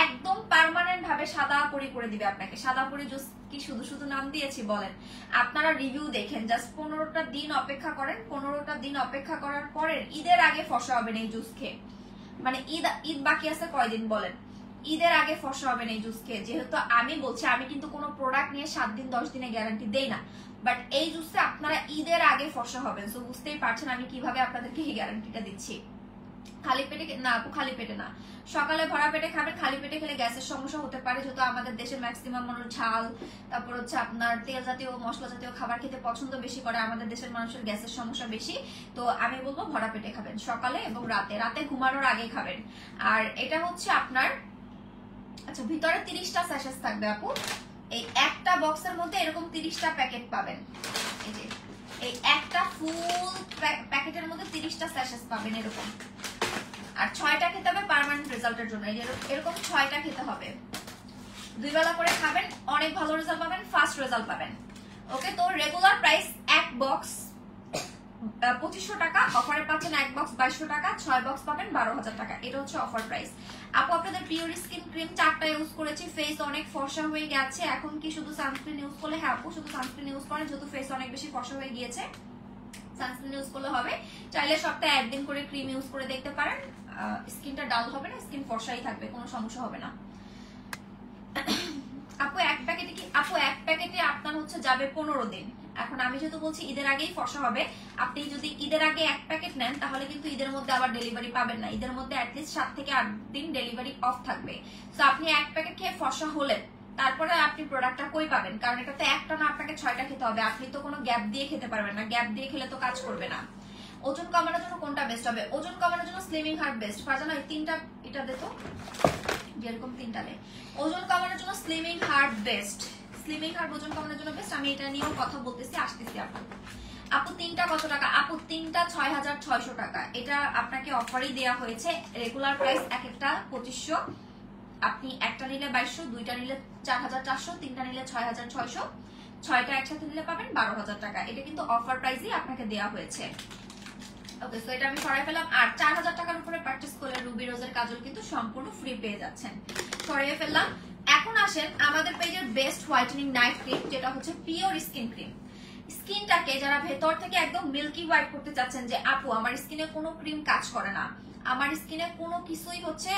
একদম পার্মানেন্ট ভাবে সাদা পরি করে দিবে আপনাকে। সাদা পরি জুস কি শুধু শুধু নাম দিয়েছি বলেন? আপনারা রিভিউ দেখেন, জাস্ট 15টা দিন অপেক্ষা করেন, 15টা দিন অপেক্ষা করার পরে ঈদের আগে ফসা হবেন এই জুস খেয়ে। মানে ঈদ বাকি আছে কয়দিন বলেন, ঈদের আগে ফসা হবেন এই জুস খেয়ে। যেহেতু আমি বলছি, আমি কিন্তু কোনো প্রোডাক্ট নিয়ে 7 দিন 10 দিনে গ্যারান্টি দেই না, বাট এই জুসে আপনারা ঈদের আগে ফসা হবেন। সো বুঝতেই পারছেন আমি কিভাবে আপনাদেরকে এই গ্যারান্টিটা দিচ্ছি। খালি পেটে না আপু, খালি পেটে না, সকালে ভরা পেটে খাবেন। খালি পেটে খেলে গ্যাসের সমস্যা হতে পারে, যেহেতু আমাদের দেশে ম্যাক্সিমাম মানুষ ঝাল, তারপর হচ্ছে আপনার তেল জাতীয় মশলা জাতীয় খাবার খেতে পছন্দ বেশি করে, আমাদের দেশের মানুষের গ্যাসের সমস্যা বেশি। তো আমি বলবো ভরা পেটে খাবেন, সকালে এবং রাতে ঘুমানোর আগে খাবেন। আর এটা হচ্ছে আপনার, আচ্ছা ভিতরে 30টা স্যাশেস থাকবে আপু, এই একটা বক্সের মধ্যে এরকম 30টা প্যাকেট পাবেন। এই যে এই একটা ফুল প্যাকেটের মধ্যে 30টা স্যাশেস পাবেন এরকম। আর 6টা খেতে হবে পার্মানেন্ট রেজাল্টের জন্য। এই যে এরকম 6টা খেতে হবে, 2 বেলা করে খাবেন, অনেক ভালো রেজাল্ট পাবেন, ফাস্ট রেজাল্ট পাবেন। ওকে, তো রেগুলার প্রাইস এক বক্স 2500 টাকা, অফারে পাচ্ছেন এক বক্স 2200 টাকা, 6 বক্স পাবেন 12,000 টাকা। এটা হচ্ছে অফার প্রাইস। আপু আপনাদের পিওর স্কিন ক্রিম 4টা ইউজ করেছি, ফেস অনেক ফর্সা হয়ে গেছে, এখন কি শুধু সানস্ক্রিন ইউজ করলে? হ্যাঁ আপু শুধু সানস্ক্রিন ইউজ করেন, যেহেতু ফেস অনেক বেশি ফর্সা হয়ে গিয়েছে সানস্ক্রিন ইউজ করলে হবে। চাইলে সপ্তাহে একদিন করে ক্রিম ইউজ করে দেখতে পারেন, স্কিনটা ডাল হবে না, স্কিন ফর্সাই থাকবে, কোনো সমস্যা হবে না। আপু এক প্যাকেটে আপনার হচ্ছে যাবে 15 দিন। এখন আমি যেহেতু বলছি ঈদের আগেই ফর্সা হবে, আপনি যদি ঈদের আগে এক প্যাকেট নেন তাহলে কিন্তু ঈদের মধ্যে আবার ডেলিভারি পাবেন না। ঈদের মধ্যে অ্যাটলিস্ট 7 থেকে 8 দিন ডেলিভারি অফ থাকবে। তো আপনি এক প্যাকেট খেয়ে ফর্সা হলেন, তারপরে আপনি প্রোডাক্টটা কই পাবেন? কারণ এটাতে একটা না আপনাকে 6টা খেতে হবে, আপনি তো কোনো গ্যাপ দিয়ে খেতে পারবেন না, গ্যাপ দিয়ে খেলে তো কাজ করবে না। ওজন কমানোর জন্য কোনটা বেস্ট হবে? ওজন কমানোর জন্য স্লিমিং হার্ট বেস্ট। ফারজানা এই 3টা এটা দে তো, যেরকম 3টা নেই। ওজন কমানোর জন্য slimming heart best, slimming heart ওজন কমানোর জন্য বেস্ট। আমি এটা নিয়েও কথা বলতেছি, আসতেছি। আপু 3টা কত টাকা? আপু 3টা 6600 টাকা। এটা আপনাকে অফারই দেওয়া হয়েছে, রেগুলার প্রাইস এক একটা 2500, আপনি একটা নিলে 2200, 2টা নিলে 4400, 3টা নিলে 6600, 6টা একসাথে নিলে পাবেন 12,000 টাকা। এটা কিন্তু অফার প্রাইসই আপনাকে দেওয়া হয়েছে। ওকে, সো এটা আমি সরাই ফেলাম। আর 4000 টাকার উপরে পারচেজ করলে রুবি রোজের কাজল কিন্তু সম্পূর্ণ ফ্রি পেয়ে যাচ্ছেন। সরিয়ে ফেললাম। এখন আসেন আমাদের পেজের বেস্ট হোয়াইটেনিং নাইট ক্রিম, যেটা হচ্ছে পিওর স্কিন ক্রিম। স্কিনটাকে যারা ভেতর থেকে একদম মিল্কি হোয়াইট করতে চাচ্ছেন, যে আপু আমার স্কিনে কোনো ক্রিম কাজ করে না, আমার স্কিনে কোনো কিছুই হচ্ছে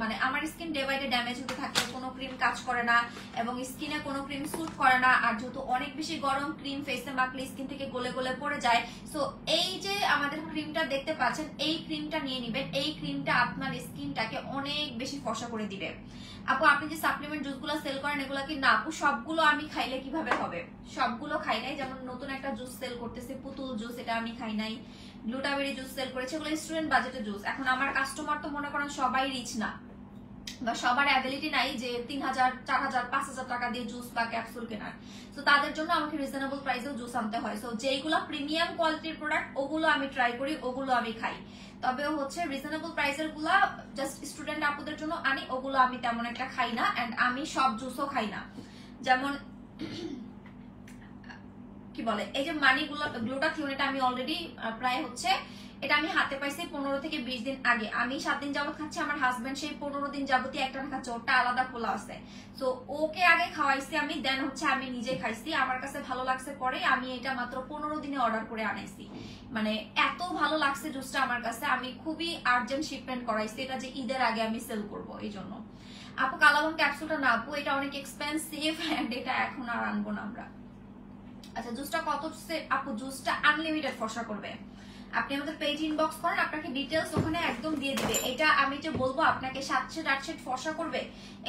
মানে আমার skin day by day damage হতে থাকে, কোনো ক্রিম কাজ করে না এবং স্কিনে কোনো ক্রিম স্যুট করে না, আর যেহেতু অনেক বেশি গরম ক্রিম ফেসে মাখলে স্কিন থেকে গলে গলে পড়ে যায়। সো এই যে আমাদের ক্রিমটা দেখতে পাচ্ছেন, এই ক্রিমটা নিয়ে নেবেন। এই ক্রিমটা আপনার স্কিনটাকে অনেক বেশি ফর্সা করে দিবে। আপু আপনি যে সাপ্লিমেন্ট জুসগুলো সেল করেন এগুলো কি? না আপু, সবগুলো আমি খাইলে কিভাবে হবে? সবগুলো খাই নাই। যেমন নতুন একটা জুস সেল করতেছে পুতুল জুস, এটা আমি খাই নাই। গ্লুটাবেরি জুস সেল করেছে, এগুলো স্টুডেন্ট বাজেটের জুস। এখন আমার কাস্টমার তো মনে করেন সবাই রিচ না, বা সবার অ্যাবিলিটি নাই যে 3000, 4000, 5000 টাকা দিয়ে জুস বা ক্যাপসুল কেনার। তো তাদের জন্য আমাকে রিজনেবল প্রাইসেও জুস আনতে হয়। সো যেগুলো প্রিমিয়াম কোয়ালিটির প্রোডাক্ট ওগুলো আমি ট্রাই করি, ওগুলো আমি খাই। তবে হচ্ছে রিজনেবল প্রাইসের গুলা জাস্ট স্টুডেন্ট আপুদের জন্য আনি, ওগুলো আমি তেমন একটা খাই না। এন্ড আমি সব জুসও খাই না। যেমন কি বলে, এই যে মানি গ্লুটাথিওন, এটা আমি অলরেডি প্রায় হচ্ছে এটা আমি হাতে পাইছি 15 থেকে 20 দিন আগে। আমি 7 দিন যাবত খাচ্ছি, আমার হাজবেন্ড সেই 15 দিন যাবতই একটা না খাচ্ছে, ওটা আলাদা খোলা আছে। সো ওকে আগে খাওয়াইছি আমি, দেন হচ্ছে আমি নিজে খাইছি, আমার কাছে ভালো লাগছে, পরে আমি এটা মাত্র 15 দিনে অর্ডার করে আনাইছি। মানে এত ভালো লাগছে জুসটা আমার কাছে, আমি খুবই আর্জেন্ট শিপমেন্ট করাইছি এটা, যে ঈদের আগে আমি সেল করব এই জন্য। আপু কালাবন ক্যাপসুলটা না আপু, এটা অনেক এক্সপেন্সিভ এন্ড এটা এখন আর আনবো না আমরা। আচ্ছা জুসটা কত? আপু জুসটা আনলিমিটেড ফর্সা করবে। আপনি আমাদের পেজ ইনবক্স করেন, আপনাকে ডিটেলস ওখানে একদম দিয়ে দিবে। এটা আমি যে বলবো আপনাকে 700-800 ফর্সা করবে,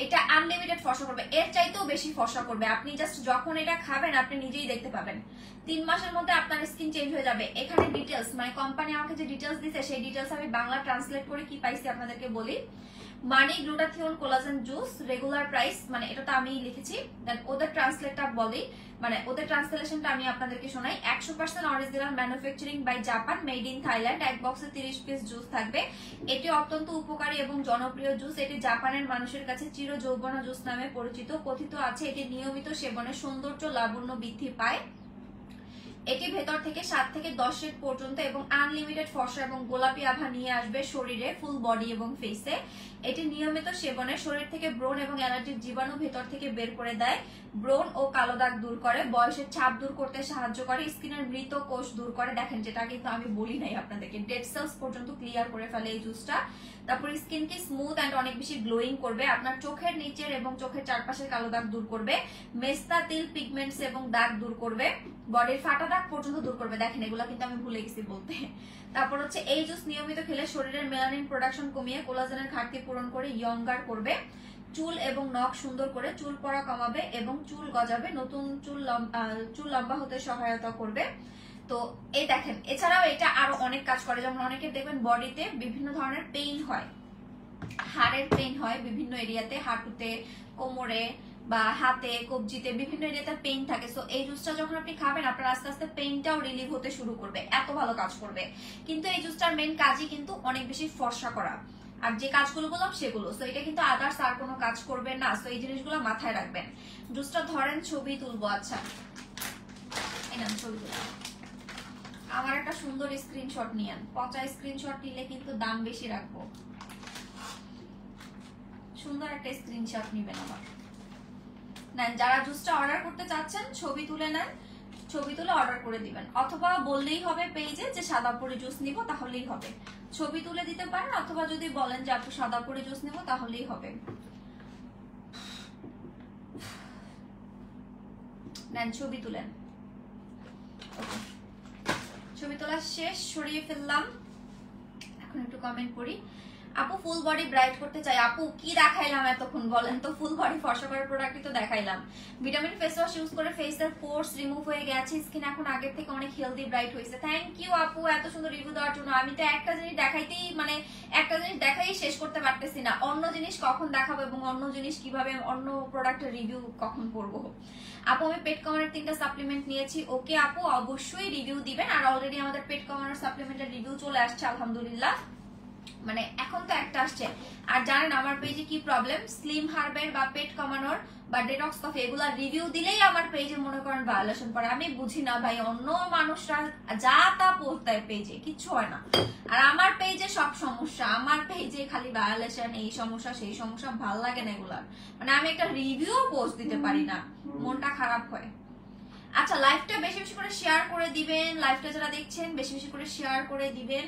এটা আনলিমিটেড ফর্সা করবে, এর চাইতেও বেশি ফর্সা করবে। আপনি জাস্ট যখন এটা খাবেন আপনি নিজেই দেখতে পাবেন 3 মাসের মধ্যে আপনার স্কিন চেঞ্জ হয়ে যাবে। এখানে ডিটেলস মানে কোম্পানি আমাকে যে ডিটেলস দিছে সেই ডিটেলস আমি বাংলা ট্রান্সলেট করে কি পাইছি আপনাদেরকে বলি। মানি glutathione collagen juice regular price, মানে এটা তো আমি লিখেছি, দেন ওদের ট্রান্সলেটটা বলি, মানে ওদের ট্রান্সলেশনটা আমি আপনাদেরকে শোনাই। 100% original manufacturing by Japan, made in Thailand. এক বক্সে 30 পিস জুস থাকবে। এটি অত্যন্ত উপকারী এবং জনপ্রিয় জুস। এটি জাপানের মানুষের কাছে চির যৌবনা জুস নামে পরিচিত। কথিত আছে এটি নিয়মিত সেবনে সৌন্দর্য লাবণ্য বৃদ্ধি পায়। এটি ভেতর থেকে 7 থেকে 10 শেড পর্যন্ত এবং আনলিমিটেড ফর্সা এবং গোলাপি আভা নিয়ে আসবে শরীরে, ফুল বডি এবং ফেসে। এটি নিয়মিত সেবনে শরীর থেকে ব্রণ এবং অ্যালার্জিক জীবাণু ভেতর থেকে বের করে দেয়, ব্রণ ও কালো দাগ দূর করে, বয়সের ছাপ দূর করতে সাহায্য করে, স্কিনের মৃত কোষ দূর করে। দেখেন যেটা কিন্তু আমি বলি নাই আপনাদেরকে, ডেড সেলস পর্যন্ত ক্লিয়ার করে ফেলে এই জুসটা। তারপর স্কিনকে স্মুথ এন্ড অনেক বেশি গ্লোয়িং করবে, আপনার চোখের নিচের এবং চোখের চারপাশের কালো দাগ দূর করবে, মেস্তা তিল পিগমেন্টস এবং দাগ দূর করবে, বডির ফাটা দাগ পর্যন্ত দূর করবে। দেখেন এগুলো কিন্তু আমি ভুলে গেছি বলতে। তারপর হচ্ছে এই জুস নিয়মিত খেলে শরীরের মেলানিন প্রোডাকশন কমিয়ে কোলাজেনের ঘাটতি পূরণ করে ইয়ংগার করবে, চুল এবং নখ সুন্দর করে, চুল পড়া কমাবে এবং চুল গজাবে, নতুন চুল লম্বা হতে সহায়তা করবে। তো এই দেখেন, এছাড়াও এটা আরো অনেক কাজ করে। যেমন অনেকে দেখবেন বডিতে বিভিন্ন ধরনের পেইন হয়, হাড়ের পেইন হয় বিভিন্ন এরিয়াতে, হাঁটুতে, কোমরে বা হাতে কবজিতে বিভিন্ন এরিয়াতে পেইন থাকে, সো এই জুসটা যখন আপনি খাবেন আপনার আস্তে আস্তে পেইনটাও রিলিভ হতে শুরু করবে, এত ভালো কাজ করবে। কিন্তু এই জুসটার মেইন কাজই কিন্তু অনেক বেশি ফর্সা করা, আর যে কাজগুলো বললাম সেগুলো, সো এটা কিন্তু আদার্স আর কোনো কাজ করবে না, সো এই জিনিসগুলো মাথায় রাখবেন। জুসটা ধরেন ছবি তুলবো, আচ্ছা এই নাম ছবি তুলবো, আমার একটা সুন্দর স্ক্রিনশট নিয়েন, পচা স্ক্রিনশট নিলে কিন্তু দাম বেশি রাখবো, সুন্দর একটা স্ক্রিনশট নিবেন আমার। নেন, যারা জুসটা অর্ডার করতে চাচ্ছেন ছবি তুলে নেন, ছবি তুলে অর্ডার করে দিবেন, অথবা বললেই হবে পেজে যে সাদাপুরি জুস নিব, তাহলেই হবে। ছবি তুলে দিতে পারেন, অথবা যদি বলেন যে আপু সাদাপুরি জুস নিব, তাহলেই হবে। নেন ছবি তুলেন, ছবি তোলা শেষ, সরিয়ে ফেললাম। এখন একটু কমেন্ট করি। আপু ফুল বডি ব্রাইট করতে চাই, আপু কি দেখাইলাম এতক্ষণ বলেন তো? ফুল বডি ফর্সা করার প্রোডাক্টই তো দেখাইলাম। ভিটামিন ফেস ওয়াশ ইউজ করে ফেসের পোরস রিমুভ হয়ে গেছে, স্কিন এখন আগের থেকে অনেক হেলদি ব্রাইট হয়েছে। থ্যাংক ইউ আপু এত সুন্দর রিভিউ দেওয়ার জন্য। আমি তো একটা জিনিস দেখাইতেই মানে একটা জিনিস দেখাই শেষ করতে পারতেছি না, অন্য জিনিস কখন দেখাবো এবং অন্য জিনিস কিভাবে অন্য প্রোডাক্টের রিভিউ কখন করবো। আপু আমি পেট কমানোর 3টা সাপ্লিমেন্ট নিয়েছি। ওকে আপু অবশ্যই রিভিউ দিবেন, আর অলরেডি আমাদের পেট কমানোর সাপ্লিমেন্টের রিভিউ চলে আসছে আলহামদুলিল্লাহ, মানে এখন তো একটা আসছে। আর জানেন আমার পেজে কি প্রবলেম, স্লিম হার্বের বা পেট কমানোর বা ডেটক্স কফি এগুলা রিভিউ দিলেই আমার পেজে মনে করেন ভায়োলেশন পড়ে। আমি বুঝি না ভাই, অন্য মানুষরা যা তা পোস্ট দেয় পেজে, কিচ্ছু হয় না, আর আমার পেজে সব সমস্যা, আমার পেজে খালি ভায়োলেশন, এই সমস্যা সেই সমস্যা, ভাল লাগে না এগুলার, মানে আমি একটা রিভিউ পোস্ট দিতে পারি না, মনটা খারাপ হয়। আচ্ছা লাইভটা বেশি বেশি করে শেয়ার করে দিবেন, লাইভটা যারা দেখছেন বেশি বেশি করে শেয়ার করে দিবেন।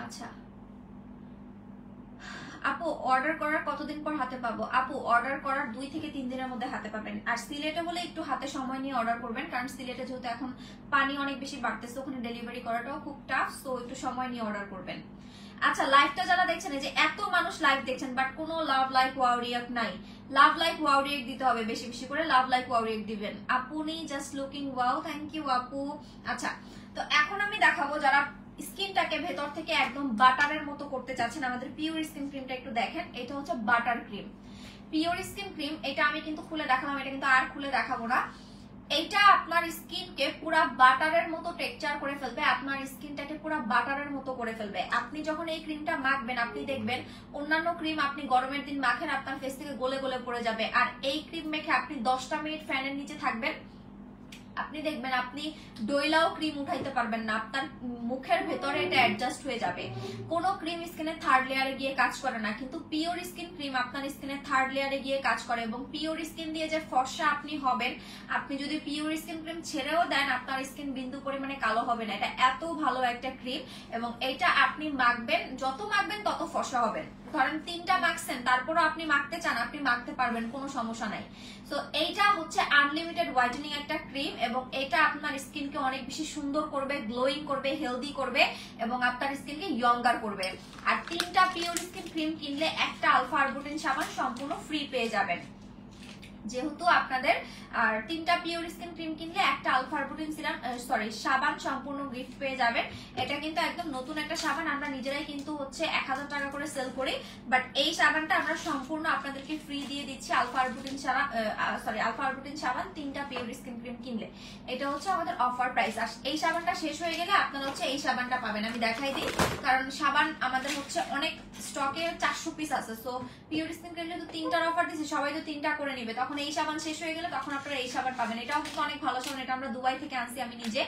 আচ্ছা আপু অর্ডার করার কতদিন পর হাতে পাবো? আপু অর্ডার করার 2 থেকে 3 দিনের মধ্যে হাতে পাবেন। আর সিলেটে হলে একটু হাতে সময় নিয়ে অর্ডার করবেন, কারণ সিলেটে যেহেতু এখন পানি অনেক বেশি বাড়তেছে, ওখানে ডেলিভারি করাটাও খুব টাফ, সো একটু সময় নিয়ে অর্ডার করবেন। আচ্ছা লাইভটা যারা দেখছেন, এই যে এত মানুষ লাইভ দেখছেন বাট কোনো লাভ লাইক ওয়াও রিয়াক্ট নাই, লাভ লাইক ওয়াও রিয়াক্ট দিতে হবে, বেশি বেশি করে লাভ লাইক ওয়াও রিয়াক্ট দিবেন। আপনি just looking wow, thank you আপু। আচ্ছা তো এখন আমি দেখাবো যারা স্কিনটাকে ভেতর থেকে একদম বাটারের মতো করতে চাচ্ছেন, আমাদের পিওর স্কিন ক্রিমটা একটু দেখেন, এটা হচ্ছে butter cream, pure skin cream. এটা আমি কিন্তু খুলে দেখালাম, এটা কিন্তু আর খুলে দেখাবো না। এইটা আপনার স্কিনকে পুরো বাটারের মতো টেক্সচার করে ফেলবে, আপনার স্কিনটাকে পুরো বাটারের মতো করে ফেলবে। আপনি যখন এই ক্রিমটা মাখবেন আপনি দেখবেন অন্যান্য ক্রিম আপনি গরমের দিন মাখেন আপনার ফেস থেকে গলে গলে পড়ে যাবে, আর এই ক্রিম মেখে আপনি 10টা মিনিট ফ্যানের নিচে থাকবেন, আপনি দেখবেন আপনি ডইলাও ক্রিম উঠাইতে পারবেন না, আপনার মুখের ভেতরে এটা অ্যাডজাস্ট হয়ে যাবে। কোনো ক্রিম স্কিনের থার্ড লেয়ারে গিয়ে কাজ করে না, কিন্তু পিওর স্কিন ক্রিম আপনার স্কিনের থার্ড লেয়ারে গিয়ে কাজ করে, এবং পিওর স্কিন দিয়ে যে ফর্সা আপনি হবেন, আপনি যদি পিওর স্কিন ক্রিম ছেড়েও দেন আপনার স্কিন বিন্দু পরিমাণে কালো হবে না। এটা এত ভালো একটা ক্রিম, এবং এইটা আপনি মাখবেন, যত মাখবেন তত ফর্সা হবেন। ধরেন 3টা মাখছেন, তারপরও আপনি মাখতে চান, আপনি মাখতে পারবেন, কোনো সমস্যা নাই। সো এইটা হচ্ছে আনলিমিটেড হোয়াইটেনিং একটা ক্রিম, এবং এটা আপনার স্কিনকে অনেক বেশি সুন্দর করবে, গ্লোয়িং করবে, হেলদি করবে, এবং আপনার স্কিনকে ইয়ঙ্গার করবে। আর 3টা পিওর স্কিন ক্রিম কিনলে একটা আলফা আরবুটিন সাবান সম্পূর্ণ ফ্রি পেয়ে যাবেন, যেহেতু আপনাদের আর 3টা পিওর স্কিন ক্রিম কিনলে একটা আলফা আরবুটিন সিরাম সাবান সম্পূর্ণ গিফট পেয়ে যাবেন। এটা কিন্তু একদম নতুন একটা সাবান, আমরা নিজেরাই কিন্তু হচ্ছে 1000 টাকা করে সেল করি, বাট এই সাবানটা আমরা সম্পূর্ণ আপনাদেরকে ফ্রি দিয়ে দিচ্ছি। আলফা আরবুটিন সাবান 3টা পিওর স্কিন ক্রিম কিনলে, এটা হচ্ছে আমাদের অফার প্রাইস। আর এই সাবানটা শেষ হয়ে গেলে আপনারা হচ্ছে এই সাবানটা পাবেন, আমি দেখাই দিই, কারণ সাবান আমাদের হচ্ছে অনেক স্টকে 400 পিস আছে, সো পিওর স্কিন ক্রিম যেহেতু 3টার অফার দিচ্ছে সবাই তো 3টা করে নিবে, তখন এই সাবান শেষ হয়ে গেলে তখন আপনারা এই সাবান পাবেন। এটাও কিন্তু অনেক ভালো সাবান, এটা আমরা দুবাই থেকে আনছি আমি নিজে,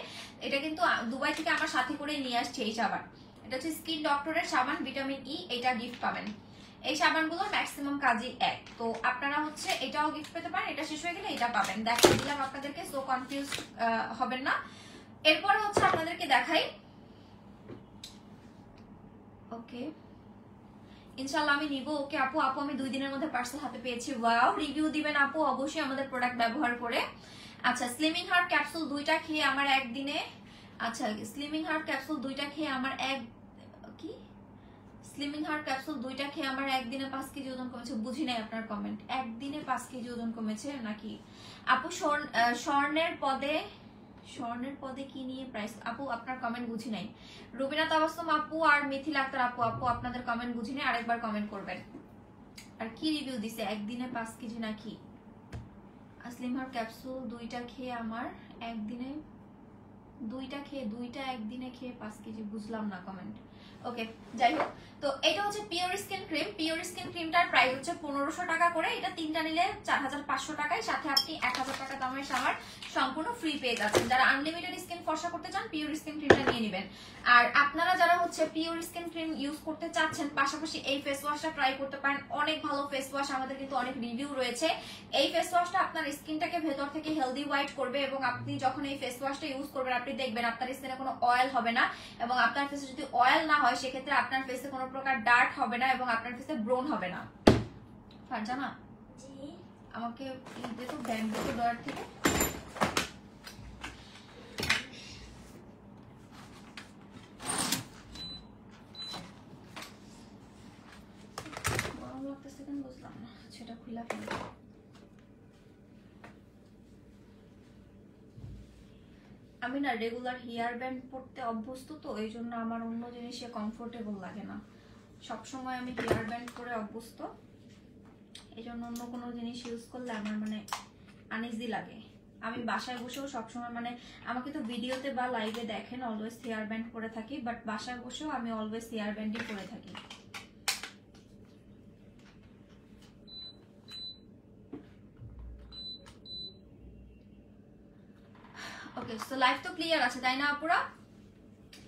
এটা কিন্তু দুবাই থেকে আমার সাথে করে নিয়ে আসছি এই সাবান। এটা হচ্ছে স্কিন ডক্টরের সাবান ভিটামিন ই, এটা গিফট পাবেন। এই সাবানগুলোর ম্যাক্সিমাম কাজই এক, তো আপনারা হচ্ছে এটাও গিফট পেতে পারেন, এটা শেষ হয়ে গেলে এটা পাবেন। দেখাই দিলাম আপনাদেরকে, সো কনফিউজ হবেন না। এরপরে হচ্ছে আপনাদেরকে দেখাই, ওকে ইনশাআল্লাহ আমি নিব। ওকে আপু আমি 2 দিনের মধ্যে পার্সেল হাতে পেয়েছি। ওয়াও, রিভিউ দিবেন আপু অবশ্যই আমাদের প্রোডাক্ট ব্যবহার করে। আচ্ছা স্লিমিং হার্ট ক্যাপসুল 2টা খেয়ে আমার একদিনে, আচ্ছা স্লিমিং হার্ট ক্যাপসুল 2টা খেয়ে আমার স্লিমিং হার্ট ক্যাপসুল 2টা খেয়ে আমার একদিনে 5 কেজি ওজন কমেছে। বুঝি নাই আপনার কমেন্ট, একদিনে 5 কেজি ওজন কমেছে নাকি? আপু স্বর্ণের পদে কি নিয়ে প্রাইস? আপু আপনার কমেন্ট বুঝি নাই। রুবিনা তাবাসসুম আপু আর মিথিলা আক্তার আপু আপনাদের কমেন্ট বুঝি নাই, আরেকবার কমেন্ট করবেন। আর কি রিভিউ দিছে একদিনে 5 কেজি নাকি? আসলিমার ক্যাপসুল 2টা খেয়ে আমার একদিনে 2টা একদিনে খেয়ে 5 কেজি, বুঝলাম না কমেন্ট। ওকে, যাই হোক, তো এটা হচ্ছে pure skin cream. Pure skin ক্রিমটার প্রাইস হচ্ছে 1500 টাকা করে। এটা 3টা নিলে 4500 টাকায়, সাথে আপনি 1000 টাকা দামের শাওয়ার সম্পূর্ণ ফ্রি পেয়ে যাচ্ছেন। যারা আনলিমিটেড স্কিন ফর্সা করতে চান পিওর স্কিন ক্রিমটা নিয়ে নেবেন। আর আপনারা যারা হচ্ছে পিওর স্কিন ক্রিম ইউজ করতে চাচ্ছেন, পাশাপাশি এই ফেস ওয়াশটা ট্রাই করতে পারেন। অনেক ভালো ফেস ওয়াশ, আমাদের কিন্তু অনেক রিভিউ রয়েছে। এই ফেস ওয়াশটা আপনার স্কিনটাকে ভেতর থেকে হেলদি হোয়াইট করবে, এবং আপনি যখন এই ফেস ওয়াশটা ইউজ করবেন আপনি দেখবেন আপনার স্কিনে কোনো অয়েল হবে না, এবং আপনার ফেসে যদি অয়েল না হয় সেক্ষেত্রে আপনার ফেসে কোনো প্রকার ডার্ক হবে না, এবং আপনার ফেসে ব্রোন হবে না। ফারজানা, আমাকে দেখো ব্যাগ দেখো ডয়ার থেকে। গরম লাগতেছে কেন বুঝলাম না, সেটা খুলে ফেলে। আমি না রেগুলার হেয়ার ব্যান্ড পরতে অভ্যস্ত, তো এই জন্য আমার অন্য জিনিসে কমফোর্টেবল লাগে না। সবসময় আমি হেয়ার ব্যান্ড পরে অভ্যস্ত, এই জন্য অন্য কোনো জিনিস ইউজ করলে আমার মানে আনইজি লাগে। আমি বাসায় বসেও সবসময় মানে আমাকে তো ভিডিওতে বা লাইভে দেখেন অলওয়েজ হেয়ার ব্যান্ড পরে থাকি, বাট বাসায় বসেও আমি অলওয়েজ হেয়ার ব্যান্ডই পরে থাকি। ওকে, সো লাইভ তো ক্লিয়ার আছে তাই না আপুরা?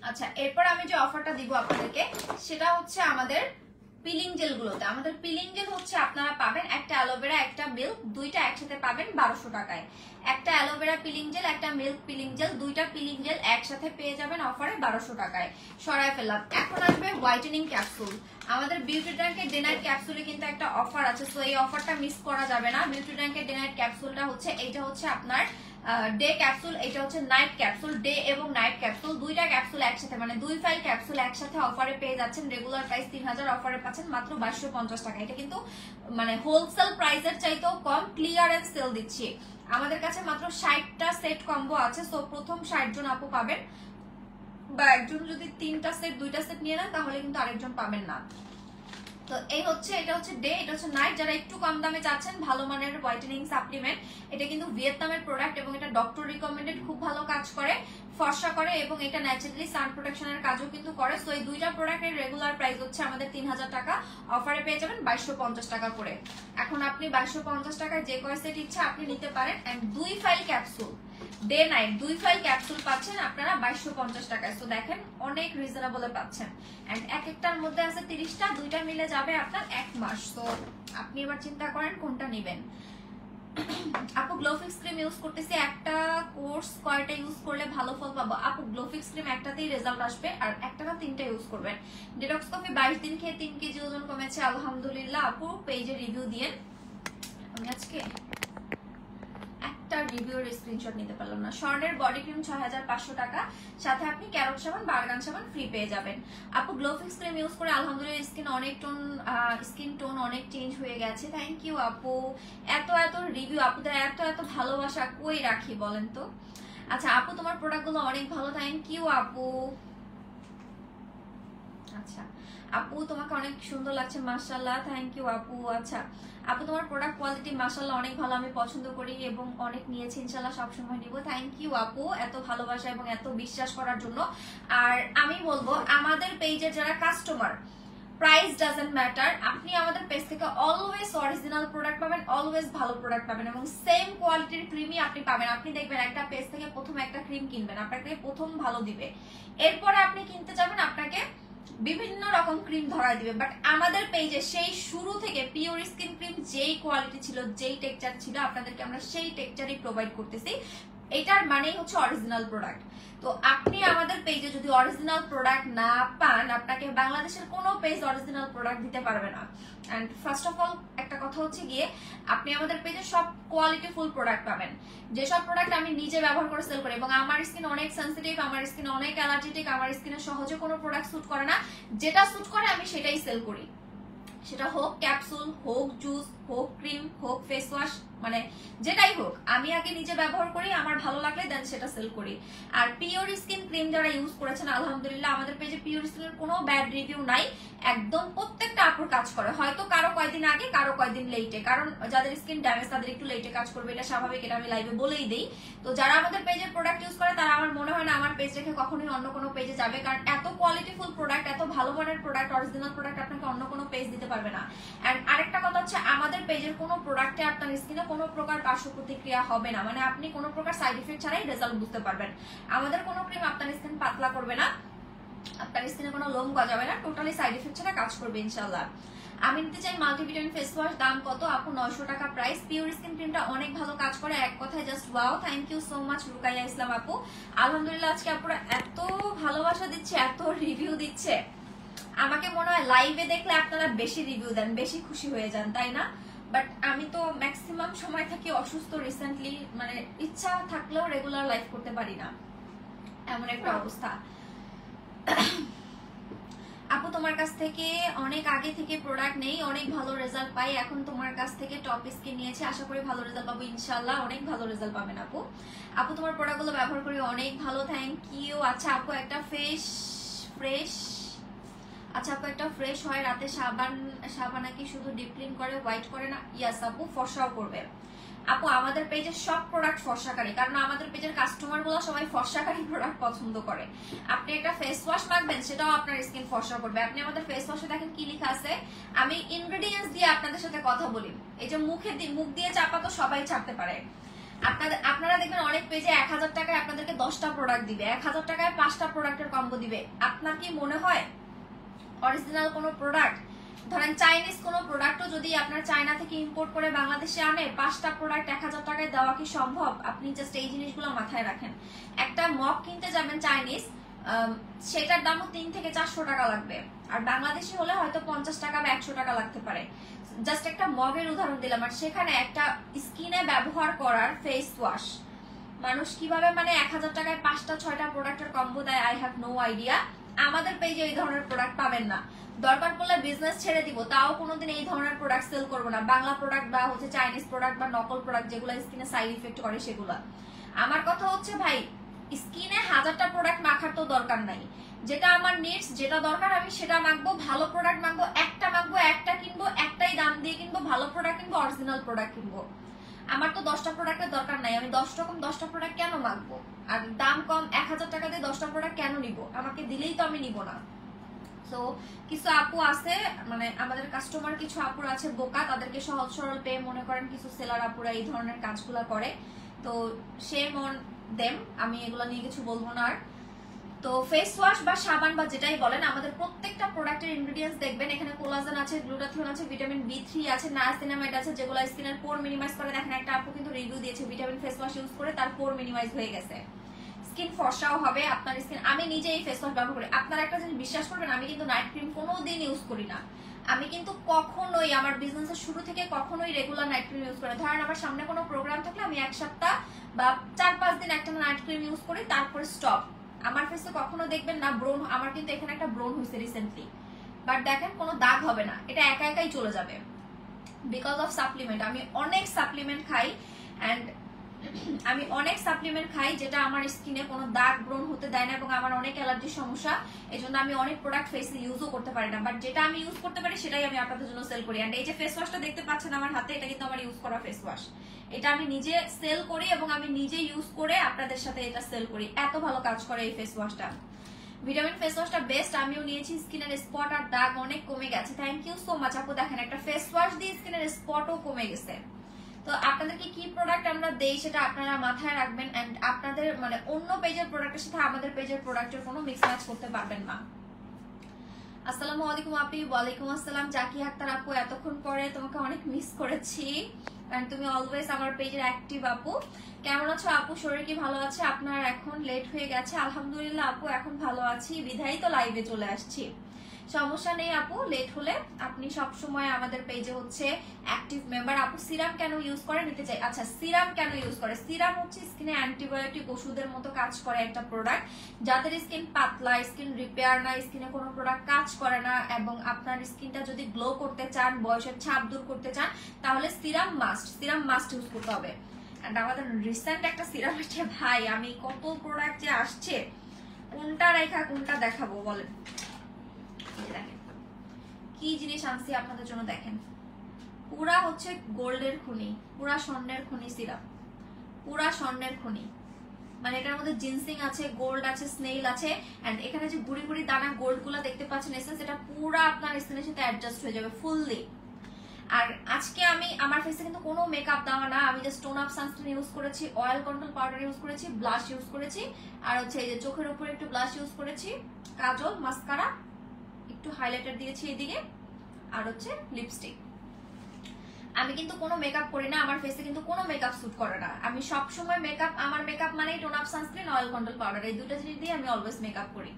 আচ্ছা, এরপর আমি যে অফারটা দিব আপনাদেরকে সেটা হচ্ছে আমাদের পিলিং জেল গুলোতে। আমাদের পিলিং জেল হচ্ছে আপনারা পাবেন একটা অ্যালোভেরা একটা মিল্ক, 2টা একসাথে পাবেন 1200 টাকায়। একটা অ্যালোভেরা পিলিং জেল একটা মিল্ক পিলিং জেল, 2টা পিলিং জেল একসাথে পেয়ে যাবেন অফারে 1200 টাকায়। সরাই ফেললাম। এখন আসবে হোয়াইটেনিং ক্যাপসুল। আমাদের বিউটি ট্যাঙ্কের ডে নাইট ক্যাপসুলে কিন্তু একটা অফার আছে, সো এই অফারটা মিস করা যাবে না। বিউটি ট্যাঙ্কের ডে নাইট ক্যাপসুলটা হচ্ছে এইটা হচ্ছে আপনার ডে ক্যাপসুল, এটা হচ্ছে নাইট ক্যাপসুল। ডে এবং নাইট ক্যাপসুল 2টা ক্যাপসুল একসাথে মানে 2 ফাইল ক্যাপসুল একসাথে অফারে পেয়ে যাচ্ছেন। রেগুলার প্রাইস 3000, অফারে পাচ্ছেন মাত্র 2250 টাকা। এটা কিন্তু মানে হোলসেল প্রাইসের চাইতেও কম, ক্লিয়ারেন্স সেল দিচ্ছি। আমাদের কাছে মাত্র 60টা সেট কম্বো আছে, সো প্রথম 60 জন আপু পাবেন, বা একজন যদি 3টা সেট 2টা সেট নিয়ে নেন তাহলে কিন্তু আরেকজন পাবেন না। তো এই হচ্ছে, এটা হচ্ছে ডে, এটা হচ্ছে নাইট। যারা একটু কম দামে চাচ্ছেন ভালো মানের হোয়াইটেনিং সাপ্লিমেন্ট, এটা কিন্তু ভিয়েতনামের প্রোডাক্ট এবং এটা ডক্টর রিকমেন্ডেড, খুব ভালো কাজ করে, ফর্সা করে, এবং এটা ন্যাচারালি সান প্রোটেকশনের কাজও কিন্তু করে। সো এই 2টা প্রোডাক্টের রেগুলার প্রাইস হচ্ছে আমাদের 3000 টাকা, অফারে পেয়ে যাবেন 2250 টাকা করে। এখন আপনি 2250 টাকায় যে কয় সেট ইচ্ছা আপনি নিতে পারেন। And 2 file capsule day night 2 file capsule পাচ্ছেন আপনারা 2250 টাকায়। সো দেখেন অনেক রিজনেবলে পাচ্ছেন। এন্ড এক একটার মধ্যে আছে 30টা, 2টা মিলে যাবে আপনার 1 মাস। তো আপনি এবার চিন্তা করেন কোনটা নেবেন। আপু গ্লোফিক্স ক্রিম ইউজ করতেছি, একটা কোর্স কয়টা ইউজ করলে ভালো ফল পাবো? আপু গ্লোফিক্স ক্রিম একটাতেই রেজাল্ট আসবে, আর একটা না 3টা ইউজ করবেন। ডিটক্স কফি 22 দিন খেয়ে 3 কেজি ওজন কমেছে আলহামদুলিল্লাহ। আপু পেজে রিভিউ দিয়েন। আমি আজকে একটা রিভিউর স্ক্রিনশট নিতে পারলাম না। স্বর্ণের বডি ক্রিম 6500 টাকা, সাথে আপনি ক্যারট সাবান বা আরগান সাবান ফ্রি পেয়ে যাবেন। আপু গ্লোফিক্স ক্রিম ইউজ করে আলহামদুলিল্লাহ স্কিন টোন অনেক চেঞ্জ হয়ে গেছে। থ্যাংক ইউ আপু। এত এত রিভিউ, আপুদের এত এত ভালোবাসা কই রাখি বলেন তো। আচ্ছা আপু তোমার প্রোডাক্টগুলো অনেক ভালো, থ্যাংক ইউ আপু। আচ্ছা আপু তোমাকে অনেক সুন্দর লাগছে মাশাআল্লাহ, থ্যাংক ইউ আপু। আচ্ছা আপু তোমার প্রোডাক্ট কোয়ালিটি মাশাআল্লাহ অনেক ভালো, আমি পছন্দ করি এবং অনেক নিয়েছি, ইনশাআল্লাহ সবসময় নিব। থ্যাংক ইউ আপু এত ভালোবাসা এবং এত বিশ্বাস করার জন্য। আর আমি বলবো আমাদের পেজের যারা কাস্টমার, প্রাইস ডাজন্ট ম্যাটার, আপনি আমাদের পেজ থেকে অলওয়েজ অরিজিনাল প্রোডাক্ট পাবেন, অলওয়েজ ভালো প্রোডাক্ট পাবেন, এবং সেম কোয়ালিটির ক্রিমই আপনি পাবেন। আপনি দেখবেন একটা পেজ থেকে প্রথম একটা ক্রিম কিনবেন, আপনাকে প্রথম ভালো দিবে, এরপরে আপনি কিনতে যাবেন আপনাকে বিভিন্ন রকম ক্রিম ধরা দিবে। বাট আমাদের পেজে সেই শুরু থেকে পিওর স্কিন ক্রিম যেই কোয়ালিটি ছিল, যেই টেক্সচার ছিল, আপনাদেরকে আমরা সেই টেক্সচারই প্রোভাইড করতেছি। এটার মানেই হচ্ছে অরিজিনাল প্রোডাক্ট। তো আপনি আমাদের পেজে যদি অরিজিনাল প্রোডাক্ট না পান, আপনাকে বাংলাদেশের কোনো পেজ অরিজিনাল প্রোডাক্ট দিতে পারবে না। এন্ড ফার্স্ট অফ অল একটা কথা হচ্ছে গিয়ে আপনি আমাদের পেজে সব কোয়ালিটি ফুল প্রোডাক্ট পাবেন, যেসব প্রোডাক্ট আমি নিজে ব্যবহার করে সেল করি, এবং আমার স্কিন অনেক সেনসিটিভ, আমার স্কিন অনেক অ্যালার্জেটিক, আমার স্কিনে সহজে কোনো প্রোডাক্ট স্যুট করে না, যেটা স্যুট করে আমি সেটাই সেল করি। সেটা হোক ক্যাপসুল, হোক জুস, হোক ক্রিম, হোক ফেস ওয়াশ, মানে যেটাই হোক আমি আগে নিজে ব্যবহার করি, আমার ভালো লাগলে দেন সেটা সেল করি। আর পিওর স্কিন ক্রিম যারা ইউজ করেছেন আলহামদুলিল্লাহ আমাদের পেজে পিওর স্কিনের কোনো ব্যাড রিভিউ নাই, একদম প্রত্যেকটা আপুর কাজ করে, হয়তো কারো কয়েকদিন আগে কারো কয়েকদিন লেটে, কারণ যাদের স্কিন ড্যামেজ তাদের একটু লেটে কাজ করবে, এটা স্বাভাবিক, এটা আমি লাইভে বলেই দিই। তো যারা আমাদের পেজের প্রোডাক্ট ইউজ করে তারা আমার মনে হয় না আমার পেজ রেখে কখনোই অন্য কোনো পেজে যাবে, কারণ এত কোয়ালিটিফুল প্রোডাক্ট, এত ভালো মানের প্রোডাক্ট, অরিজিনাল প্রোডাক্ট আপনাকে অন্য কোনো পেজ দিতে পারবে না। এন্ড আরেকটা কথা হচ্ছে আমাদের পেজের কোনো প্রোডাক্টে আপনার স্কিনে কোনো প্রকার পার্শ্ব প্রতিক্রিয়া হবে না, মানে আপনি কোনো প্রকার সাইড ইফেক্ট ছাড়াই রেজাল্ট বুঝতে পারবেন। আমাদের কোনো ক্রিম আপনার স্কিন পাতলা করবে না, আপনার স্কিনে কোনো লোম গজাবে না, টোটালি সাইড ইফেক্ট ছাড়া কাজ করবে ইনশাআল্লাহ। আমি নিতে চাই মাল্টিভিটামিন ফেস ওয়াশ, দাম কত আপু? 900 টাকা প্রাইস। পিওর স্কিন ক্রিমটা অনেক ভালো কাজ করে, এক কথায় just wow. Thank you so much Rukaiya Islam আপু, আলহামদুলিল্লাহ আজকে আপুরা এত ভালোবাসা দিচ্ছে, এত রিভিউ দিচ্ছে, আমাকে মনে হয় লাইভে দেখলে আপনারা বেশি রিভিউ দেন, বেশি খুশি হয়ে যান, তাই না? বাট আমি তো ম্যাক্সিমাম সময় থাকি অসুস্থ, রিসেন্টলি মানে ইচ্ছা থাকলেও রেগুলার লাইভ করতে পারি না, এমন একটা অবস্থা। আপু তোমার কাছ থেকে অনেক আগে থেকে প্রোডাক্ট নেই, অনেক ভালো রেজাল্ট পাই, এখন তোমার কাছ থেকে টপ স্কিন নিয়েছি, আশা করি ভালো রেজাল্ট পাবো ইনশাআল্লাহ, অনেক ভালো রেজাল্ট পাবেন আপু। আপু তোমার প্রোডাক্টগুলো ব্যবহার করি অনেক ভালো, থ্যাংক ইউ। আচ্ছা আপু একটা ফ্রেশ হয় রাতে, সাবান নাকি শুধু ডিপ ক্লিন করে হোয়াইট করে না? ইয়াস আপু, ফর্সাও করবে আপু। আমাদের পেজের সব প্রোডাক্ট ফর্সাকারী, কারণ আমাদের পেজের কাস্টমার গুলো সবাই ফর্সাকারী প্রোডাক্ট পছন্দ করে। আপনি একটা ফেস ওয়াশ মাখবেন, সেটাও আপনার স্কিন ফর্সা করবে। আপনি আমাদের ফেস ওয়াশে দেখেন কি লেখা আছে, আমি ইনগ্রেডিয়েন্টস দিয়ে আপনাদের সাথে কথা বলি, এই যে মুখ দিয়ে চাপা তো সবাই চাপতে পারে, আপনারা দেখবেন অনেক পেজে 1000 টাকায় আপনাদেরকে 10টা প্রোডাক্ট দিবে, 1000 টাকায় 5টা প্রোডাক্টের কম্বো দিবে। আপনার কি মনে হয় অরিজিনাল কোনো প্রোডাক্ট, ধরেন চাইনিজ কোনো প্রোডাক্টও যদি আপনার চায়না থেকে ইম্পোর্ট করে বাংলাদেশে আনে, 5টা প্রোডাক্ট 1000 টাকায় দেওয়া কি সম্ভব? আপনি জাস্ট এই জিনিসগুলো মাথায় রাখেন। একটা মগ কিনতে যাবেন চাইনিজ, সেটার দামও 300 থেকে 400 টাকা লাগবে, আর বাংলাদেশে হলে হয়তো 50 টাকা বা 100 টাকা লাগতে পারে। জাস্ট একটা মগের উদাহরণ দিলাম, আর সেখানে একটা স্কিনে ব্যবহার করার ফেস ওয়াশ মানুষ কিভাবে মানে 1000 টাকায় 5টা 6টা প্রোডাক্টের কম্বো দেয়, আই হ্যাভ নো আইডিয়া। আমাদের পেজে এই ধরনের প্রোডাক্ট পাবেন না, দরকার পড়লে বিজনেস ছেড়ে দিব, তাও কোনোদিন এই ধরনের প্রোডাক্ট সেল করবো না, বাংলা প্রোডাক্ট বা হচ্ছে চাইনিজ প্রোডাক্ট বা নকল প্রোডাক্ট যেগুলো স্কিনে সাইড ইফেক্ট করে সেগুলো। আমার কথা হচ্ছে ভাই, স্কিনে 1000টা প্রোডাক্ট মাখার তো দরকার নাই, যেটা আমার নিডস, যেটা দরকার আমি সেটা মাখবো, ভালো প্রোডাক্ট মাখবো, একটা কিনবো, একটাই দাম দিয়ে কিনবো, ভালো প্রোডাক্ট কিনবো, অরিজিনাল প্রোডাক্ট কিনবো। আমার তো 10টা প্রোডাক্টের দরকার নাই, আমি 10টা প্রোডাক্ট কেন মাখবো, আর দাম কম 1000 টাকা দিয়ে 10টা প্রোডাক্ট কেন নিব? আমাকে দিলেই তো আমি নিব না। তো কিছু আপু আছে, মানে আমাদের কাস্টমার কিছু আপুর আছে বোকা, তাদেরকে সহজ সরল পেয়ে মনে করেন কিছু সেলার আপুরা এই ধরনের কাজগুলা করে, তো সে মন দেম, আমি এগুলো নিয়ে কিছু বলবো না। আর তো ফেস ওয়াশ বা সাবান বা যেটাই বলেন, আমাদের প্রত্যেকটা প্রোডাক্টের ইনগ্রেডিয়েন্টস দেখবেন, এখানে কোলাজেন আছে, গ্লুটাথিয়ন আছে, ভিটামিন B3 আছে, নায়াসিনামাইড আছে, যেগুলো স্কিনের পোর মিনিমাইজ করে। দেখেন একটা আপু কিন্তু রিভিউ দিয়েছে ভিটামিন ফেস ওয়াশ ইউজ করে তার পোর মিনিমাইজ হয়ে গেছে, স্কিন ফর্সাও হবে আপনার স্কিন। আমি নিজে এই ফেস ওয়াশ ব্যবহার করি, আপনারা একটা জিনিস বিশ্বাস করবেন, আমি কিন্তু নাইট ক্রিম কোনোদিন ইউজ করি না, আমি কিন্তু কখনোই আমার বিজনেসের শুরু থেকে কখনোই রেগুলার নাইট ক্রিম ইউজ করি। ধরেন আমার সামনে কোনো প্রোগ্রাম থাকলে আমি 1 সপ্তাহ বা 4-5 দিন একটা নাইট ক্রিম ইউজ করি, তারপরে স্টপ। আমার ফেসে কখনো দেখবেন না ব্রোন, আমার কিন্তু এখানে একটা ব্রোন হয়েছে রিসেন্টলি, বাট দেখেন কোনো দাগ হবে না, এটা একা একাই চলে যাবে বিকজ অফ সাপ্লিমেন্ট। আমি অনেক সাপ্লিমেন্ট খাই যেটা আমার স্কিনে কোনো দাগ ব্রণ হতে দেয় না, এবং আমার অনেক অ্যালার্জির সমস্যা, এজন্য আমি অনেক প্রোডাক্ট ফেসে ইউজও করতে পারি না, বাট যেটা আমি ইউজ করতে পারি সেটাই আমি আপনাদের জন্য সেল করি। এন্ড এই যে ফেস ওয়াশটা দেখতে পাচ্ছেন আমার হাতে, এটা কিন্তু আমার ইউজ করা ফেস ওয়াশ, এটা আমি নিজে সেল করি এবং আমি নিজে ইউজ করে আপনাদের সাথে এটা সেল করি, এত ভালো কাজ করে এই ফেস ওয়াশটা। ভিটামিন ফেস ওয়াশটা বেস্ট, আমিও নিয়েছি, স্কিনের স্পট আর দাগ অনেক কমে গেছে। থ্যাংক ইউ সো মাচ আপু। দেখেন একটা ফেস ওয়াশ দিয়ে স্কিনের স্পটও কমে গেছে। তো আপনাদেরকে কি প্রোডাক্ট আমরা দেই সেটা আপনারা মাথায় রাখবেন, এন্ড আপনাদের মানে অন্য পেজের প্রোডাক্টের সাথে আমাদের পেজের প্রোডাক্টের কোনো মিক্স ম্যাচ করতে পারবেন না। আসসালামু আলাইকুম আপি। ওয়ালাইকুম আসসালাম জাকি আক্তার আপু, এতক্ষণ পরে তোমাকে অনেক মিস করেছি, কারণ তুমি অলওয়েজ আমার পেজের অ্যাক্টিভ আপু। কেমন আছো আপু? শরীর কি ভালো আছে? আপনার এখন লেট হয়ে গেছে। আলহামদুলিল্লাহ আপু এখন ভালো আছি, বিধাই তো লাইভে চলে আসছি। সমস্যা নেই আপু, লেট হলে আপনি সব সময় আমাদের পেজে হচ্ছে অ্যাক্টিভ মেম্বার। আপু সিরাম কেন ইউজ করে নিতে চাই। আচ্ছা, সিরাম কেন ইউজ করে? সিরাম হচ্ছে স্কিনে অ্যান্টিবায়োটিক ওষুধের মতো কাজ করে একটা প্রোডাক্ট। যাদের স্কিন পাতলা, স্কিন রিপেয়ার না, স্কিনে কোনো প্রোডাক্ট কাজ করে না, এবং আপনার স্কিনটা যদি গ্লো করতে চান, বয়সের ছাপ দূর করতে চান, তাহলে সিরাম মাস্ট ইউজ করতে হবে। এন্ড আমাদের রিসেন্ট একটা সিরাম আছে ভাই, আমি কত প্রোডাক্ট যে আসছে, কোনটা রেখা কোনটা দেখাবো বলেন। দেখেন কি জিনিস আনছি আপনাদের জন্য, দেখেন পুরা হচ্ছে গোল্ডের খনি, পুরা স্বর্ণের খনি সিরাপ, পুরা স্বর্ণের খনি। মানে এটার মধ্যে জিনসিং আছে, গোল্ড আছে, স্নেইল আছে, এন্ড এখানে যে গুড়ি গুড়ি দানা গোল্ড গুলা দেখতে পাচ্ছেন এসেন্স, এটা পুরা আপনার স্কিনের সাথে অ্যাডজাস্ট হয়ে যাবে ফুললি। আর আজকে আমি আমার ফেসে কিন্তু কোনো মেকআপ দেওয়া না, আমি just tone up sunscreen use করেছি, অয়েল কন্ট্রোল পাউডার ইউজ করেছি, ব্লাশ ইউজ করেছি, আর হচ্ছে এই যে চোখের উপরে একটু ব্লাশ ইউজ করেছি, কাজল, মাস্কারা, একটু হাইলাইটার দিয়েছি এদিকে, আর হচ্ছে লিপস্টিক। আমি কিন্তু কোনো মেকআপ করি না, আমার ফেসে কিন্তু কোনো মেকআপ স্যুট করে না। আমি সব সময় মেকআপ, আমার মেকআপ মানে tone up sunscreen, oil control powder, এই দুটো জিনিস দিয়ে আমি অলওয়েজ মেকআপ করি।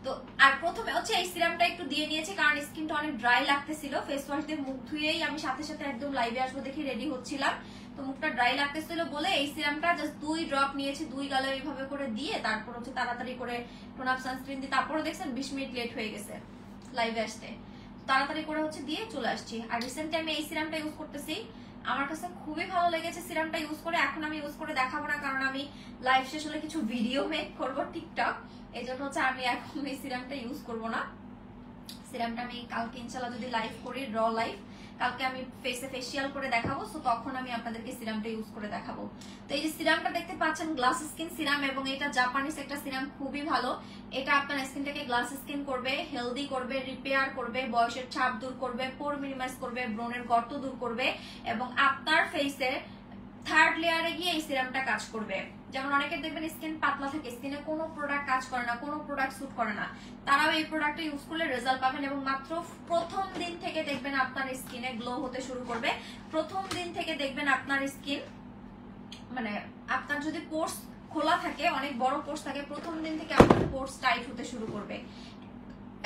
তো আর প্রথমে হচ্ছে এই সিরামটা একটু দিয়ে নিয়েছি কারণ স্কিনটা অনেক ড্রাই লাগতেছিল। ফেস ওয়াশ দিয়ে মুখ ধুয়েই আমি সাথে সাথে একদম লাইভে আসবো দেখে রেডি হচ্ছিলাম, তো মুখটা ড্রাই লাগতেছিল বলে এই সিরামটা জাস্ট 2 ড্রপ নিয়েছি, 2 গালে এইভাবে করে দিয়ে তারপর হচ্ছে তাড়াতাড়ি করে টোন আপ সানস্ক্রিন দিয়ে, তারপরে দেখছেন 20 মিনিট লেট হয়ে গেছে লাইভে আসতে, তাড়াতাড়ি করে হচ্ছে দিয়ে চলে আসছি। আর রিসেন্টলি আমি এই সিরামটা ইউজ করতেছি, আমার কাছে খুবই ভালো লেগেছে সিরামটা ইউজ করে। এখন আমি ইউজ করে দেখাবো না কারণ আমি লাইভ শেষ হলে কিছু ভিডিও মেক করবো টিকটক, এই জন্য হচ্ছে আমি এখন এই সিরামটা ইউজ করবো না। সিরামটা আমি কালকে ইনশাল্লাহ যদি লাইভ করি, র লাইভ, কালকে আমি ফেসে ফেসিয়াল করে দেখাবো, সো তখন আমি আপনাদেরকে সিরামটা ইউজ করে দেখাবো। তো এই যে সিরামটা দেখতে পাচ্ছেন গ্লাস স্কিন সিরাম, এবং এটা জাপানিজ একটা সিরাম, খুবই ভালো। এটা আপনার স্কিনটাকে গ্লাস স্কিন করবে, হেলদি করবে, রিপেয়ার করবে, বয়সের ছাপ দূর করবে, পোর মিনিমাইজ করবে, ব্রণের গর্ত দূর করবে, এবং আপনার ফেসে থার্ড লেয়ারে গিয়ে এই সিরামটা কাজ করবে। যেমন অনেকের দেখবেন স্কিন পাতলা থাকে, স্কিনে কোনো প্রোডাক্ট কাজ করে না, কোনো প্রোডাক্ট স্যুট করে না, তারাও এই প্রোডাক্টটা ইউজ করলে রেজাল্ট পাবেন, এবং মাত্র প্রথম দিন থেকে দেখবেন আপনার স্কিনে গ্লো হতে শুরু করবে। প্রথম দিন থেকে দেখবেন আপনার স্কিন, মানে আপনার যদি পোর্স খোলা থাকে, অনেক বড় পোর্স থাকে, প্রথম দিন থেকে আপনার পোর্স টাইট হতে শুরু করবে।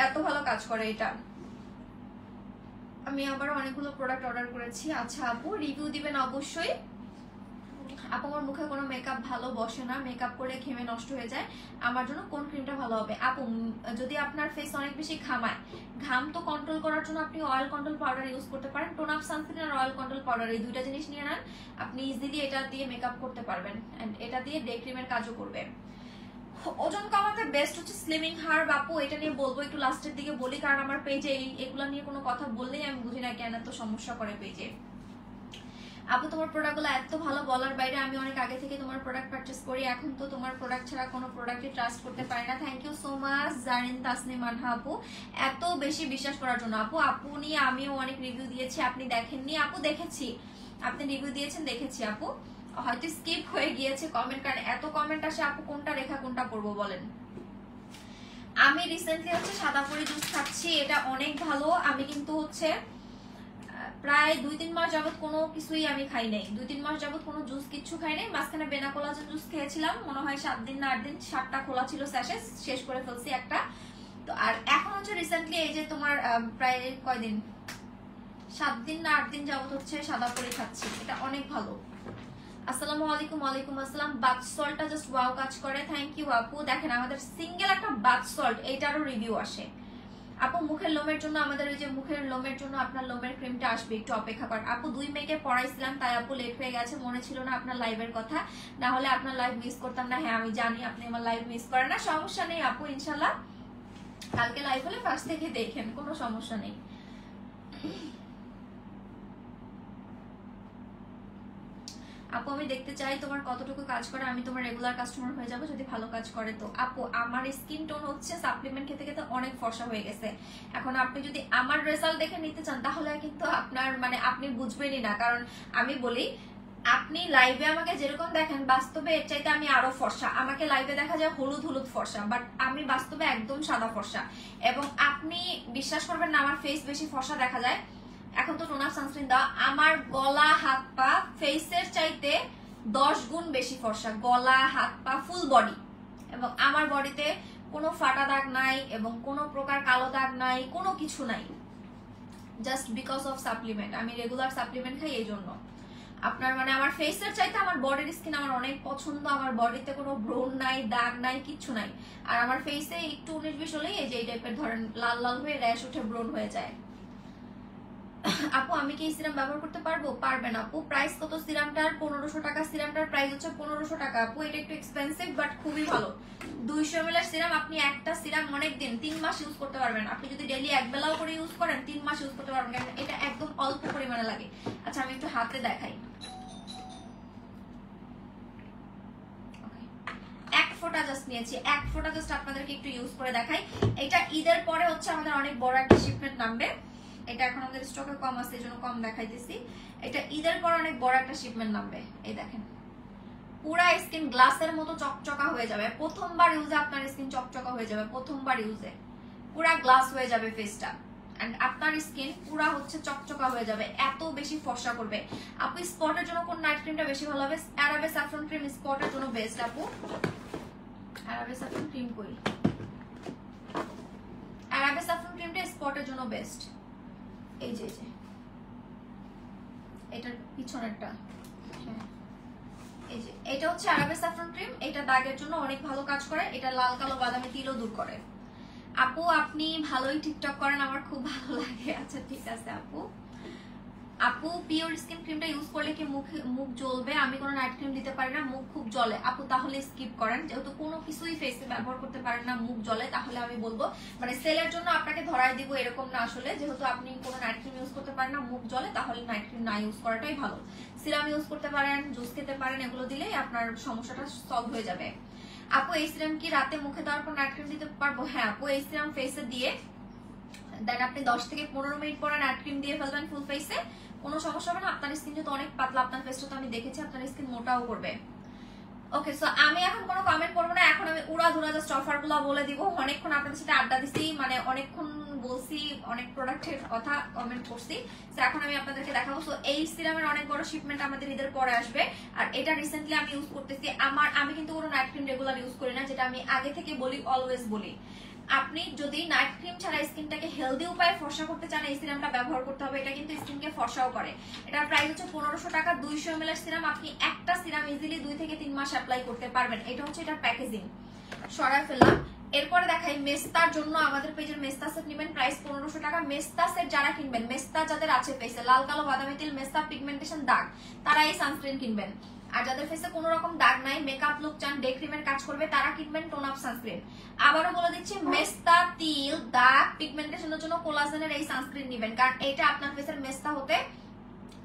এত ভালো কাজ করে এটা। আমি আবার অনেকগুলো প্রোডাক্ট অর্ডার করেছি। আচ্ছা আপু রিভিউ দিবেন অবশ্যই। আপু আমার মুখে কোনো মেকআপ ভালো বসে না, মেকআপ করে ঘেমে নষ্ট হয়ে যায়, আমার জন্য কোন ক্রিমটা ভালো হবে? আপু যদি আপনার ফেস অনেক বেশি ঘামায়, ঘাম তো কন্ট্রোল করার জন্য আপনি অয়েল কন্ট্রোল পাউডার ইউজ করতে পারেন, টোন আপ সানস্ক্রিন আর অয়েল কন্ট্রোল পাউডার, এই দুইটা জিনিস নিয়ে নেন, আপনি ইজিলি এটা দিয়ে মেকআপ করতে পারবেন, এন্ড এটা দিয়ে ডে ক্রিমের কাজও করবে। ওজন কমাতে বেস্ট হচ্ছে স্লিমিং হার্ব। আপু এটা নিয়ে বলবো একটু লাস্টের দিকে বলি, কারণ আমার পেজে এগুলো নিয়ে কোনো কথা বললেই আমি বুঝি না কেন এত সমস্যা করে পেজে। আপু তোমার প্রোডাক্টগুলো এত ভালো, বলার বাইরে। আমি অনেক আগে থেকে তোমার প্রোডাক্ট পারচেজ করি, এখন তো তোমার প্রোডাক্ট ছাড়া কোনো প্রোডাক্টে ট্রাস্ট করতে পারি না। Thank you so much Zarin Tasnim Anha আপু, এত বেশি বিশ্বাস করার জন্য। আপু নিয়ে আমিও অনেক রিভিউ দিয়েছি, আপনি দেখেননি আপু? দেখেছি, আপনি রিভিউ দিয়েছেন, দেখেছি আপু, হয়তো স্কিপ হয়ে গিয়েছে কমেন্ট, কারণ এত কমেন্ট আসে আপু কোনটা রেখা কোনটা পড়বো বলেন। আমি রিসেন্টলি হচ্ছে সাদাপুরি জুস খাচ্ছি, এটা অনেক ভালো। আমি কিন্তু হচ্ছে প্রায় 2-3 মাস যাবত কোনো কিছুই আমি খাই নাই, 2-3 মাস যাবত কোনো জুস কিচ্ছু খাই নাই। মাঝখানে বেনা কোলাজেন জুস খেয়েছিলাম, মনে হয় 7 দিন না 8 দিন, 7টা খোলা ছিল স্যাশে, শেষ করে ফেলছি একটা। তো আর এখন হচ্ছে রিসেন্টলি এই যে তোমার প্রায় কয়দিন, 7 দিন না 8 দিন যাবত হচ্ছে সাদাপুরি খাচ্ছি, এটা অনেক ভালো। আসসালামু আলাইকুম। ওয়ালাইকুম আসসালাম। বাথ সল্টটা জাস্ট ওয়াও কাজ করে, থ্যাংক ইউ আপু। দেখেন আমাদের সিঙ্গেল একটা বাথ সল্ট, এইটারও রিভিউ আসে আপু। মুখের লোমের জন্য আমাদের ওই যে মুখের লোমের জন্য আপনার লোমের ক্রিমটা আসবে, একটু অপেক্ষা করেন আপু। 2 মেয়েকে পড়াইছিলাম তাই আপু লেট হয়ে গেছে, মনে ছিল না আপনার লাইভের কথা, না হলে আপনার লাইভ মিস করতাম না। হ্যাঁ আমি জানি আপনি আমার লাইভ মিস করেন না, সমস্যা নেই আপু, ইনশাল্লাহ কালকে লাইভ হলে ফার্স্ট থেকে দেখেন, কোনো সমস্যা নেই। আপু আমি দেখতে চাই তোমার কতটুকু কাজ করে, আমি তোমার রেগুলার কাস্টমার হয়ে যাব যদি ভালো কাজ করে। তো আপু আমার স্কিন টোন হচ্ছে সাপ্লিমেন্ট খেতে খেতে অনেক ফর্সা হয়ে গেছে, এখন আপনি যদি আমার রেজাল্ট দেখে নিতে চান তাহলে কিন্তু আপনার মানে আপনি বুঝবেনই না, কারণ আমি বলি আপনি লাইভে আমাকে যেরকম দেখেন বাস্তবে এর চাইতে আমি আরো ফর্সা। আমাকে লাইভে দেখা যায় হলুদ হলুদ ফর্সা, বাট আমি বাস্তবে একদম সাদা ফর্সা, এবং আপনি বিশ্বাস করবেন না আমার ফেস বেশি ফর্সা দেখা যায়। এখন তো টোন আপ সানস্ক্রিন দাও, আমার গলা হাত পা ফেসের চাইতে 10 গুণ বেশি ফর্সা, গলা হাত পা ফুল বডি, এবং আমার বডিতে কোনো ফাটা দাগ নাই এবং কোনো প্রকার কালো দাগ নাই, কোনো কিছু নাই, জাস্ট বিকজ অফ সাপ্লিমেন্ট। আমি রেগুলার সাপ্লিমেন্ট খাই এই জন্য। আপনার মানে আমার ফেসের চাইতে আমার বডির স্কিন আমার অনেক পছন্দ। আমার বডিতে কোনো ব্রণ নাই, দাগ নাই, কিচ্ছু নাই। আর আমার ফেসে একটু 19-20 হলেই এই যে এই টাইপের ধরেন লাল লাল হয়ে র্যাশ উঠে, ব্রণ হয়ে যায়। আপু আমি কি এই সিরাম ব্যবহার করতে পারবো? পারবেন আপু। প্রাইস কত সিরামটার? 1500 টাকা। সিরামটার প্রাইস হচ্ছে 1500 টাকা আপু। এটা একটু এক্সপেন্সিভ বাট খুবই ভালো। 200 ml এর সিরাম, আপনি একটা সিরাম অনেক দিন 3 মাস ইউজ করতে পারবেন। আপনি যদি ডেইলি এক বেলাও করে ইউজ করেন 3 মাস ইউজ করতে পারবেন, কারণ এটা একদম অল্প পরিমাণে লাগে। আচ্ছা আমি একটু হাতে দেখাই। এক ফোঁটা জাস্ট নিয়েছি, এক ফোঁটা জাস্ট আপনাদেরকে একটু ইউজ করে দেখাই। এটা ঈদের পরে হচ্ছে আমাদের অনেক বড় একটা শিপমেন্ট নামবে। এটা এখন আমাদের স্টকে কম আছে, এই জন্য কম দেখাইতেছি। এটা ঈদের পর অনেক বড় একটা শিপমেন্ট নামবে। এই দেখেন পুরা স্কিন গ্লাসের মতো চকচকা হয়ে যাবে। প্রথমবার ইউজে আপনার স্কিন চকচকা হয়ে যাবে, প্রথমবার ইউজে পুরা গ্লাস হয়ে যাবে ফেসটা। এন্ড আপনার স্কিন পুরা হচ্ছে চকচকা হয়ে যাবে, এত বেশি ফর্সা করবে। আপু স্পটের জন্য কোন নাইট ক্রিমটা বেশি ভালো হবে? অ্যারাবে স্যাফরন ক্রিম স্পটের জন্য বেস্ট আপু। অ্যারাবে স্যাফরন ক্রিম কই? অ্যারাবে স্যাফরন ক্রিমটা স্পটের জন্য বেস্ট। এই যে এটার পিছনেরটা, এই যে এটা হচ্ছে অ্যারাবে স্যাফরন ক্রিম। এটা দাগের জন্য অনেক ভালো কাজ করে। এটা লাল কালো বাদামি তিলও দূর করে। আপু আপনি ভালোই টিকটক করেন, আমার খুব ভালো লাগে। আচ্ছা ঠিক আছে আপু। আপু পিওর স্কিন ক্রিমটা ইউজ করলে কি মুখ জ্বলবে? আমি কোনো নাইট ক্রিম দিতে পারি না, মুখ খুব জ্বলে। আপু তাহলে স্কিপ করেন, যেহেতু কোনো কিছুই ফেসে ব্যবহার করতে পারেন না, মুখ জ্বলে, তাহলে আমি বলবো মানে সেলের জন্য আপনাকে ধরাই দিব এরকম না আসলে। যেহেতু আপনি কোনো নাইট ক্রিম ইউজ করতে পারেন না, মুখ জ্বলে, তাহলে নাইট ক্রিম না ইউজ করাটাই ভালো। সিরাম ইউজ করতে পারেন, জুস খেতে পারেন, এগুলো দিলেই আপনার সমস্যাটা সলভ হয়ে যাবে। আপু এই সিরাম কি রাতে মুখে দেওয়ার পর নাইট ক্রিম দিতে পারবো? হ্যাঁ আপু, এই সিরাম ফেসে দিয়ে দেন আপনি 10 থেকে 15 মিনিট পরে নাইট ক্রিম দিয়ে ফেলবেন ফুল ফেসে, কোনো সমস্যা হবে না। আপনার স্কিন যেহেতু অনেক পাতলা, আপনার ফেসটা তো আমি দেখেছি, আপনার স্কিন মোটাও করবে। ওকে সো আমি এখন কোনো কমেন্ট করবো না, এখন আমি উড়াধুরা জাস্ট অফারগুলো বলে দিব। অনেকক্ষণ আপনাদের সাথে আড্ডা দিছি, মানে অনেকক্ষণ বলছি, অনেক প্রোডাক্টের কথা কমেন্ট করছি। তো এখন আমি আপনাদেরকে দেখাবো। সো এই সিরামের অনেক বড় শিপমেন্ট আমাদের ঈদের পরে আসবে। আর এটা রিসেন্টলি আমি ইউজ করতেছি। আমি কিন্তু কোনো নাইট ক্রিম রেগুলার ইউজ করি না, যেটা আমি আগে থেকে বলি, অলওয়েজ বলি। আপনি যদি নাইট ক্রিম ছাড়া স্কিনটাকে হেলদি উপায়ে ফর্সা করতে চান, এই সিরামটা ব্যবহার করতে হবে। এটা কিন্তু স্কিনকে ফর্সাও করে। এটার প্রাইস হচ্ছে 1500 টাকা। 200 ml এর সিরাম, আপনি একটা সিরাম ইজিলি 2 থেকে 3 মাস অ্যাপ্লাই করতে পারবেন। এটা হচ্ছে এটার প্যাকেজিং। সরাই ফেললাম। এরপরে দেখাই মেস্তার জন্য আমাদের পেজের মেস্তা সেট নেবেন, প্রাইস 1500 টাকা। মেস্তা সেট যারা কিনবেন, মেস্তা যাদের আছে ফেসে লাল কালো বাদামি তিল, মেস্তা পিগমেন্টেশন দাগ, তারা এই সানস্ক্রিন কিনবেন। আর যাদের ফেসে কোনো রকম দাগ নাই, মেকআপ লুক চান, ডে ক্রিমের কাজ করবে, তারা কিনবেন টোন আপ সানস্ক্রিন। আবারও বলে দিচ্ছি, মেস্তা তিল দাগ পিগমেন্টেশনের জন্য কোলাজেনের এই সানস্ক্রিন নেবেন, কারণ এটা আপনার ফেসের মেস্তা হতে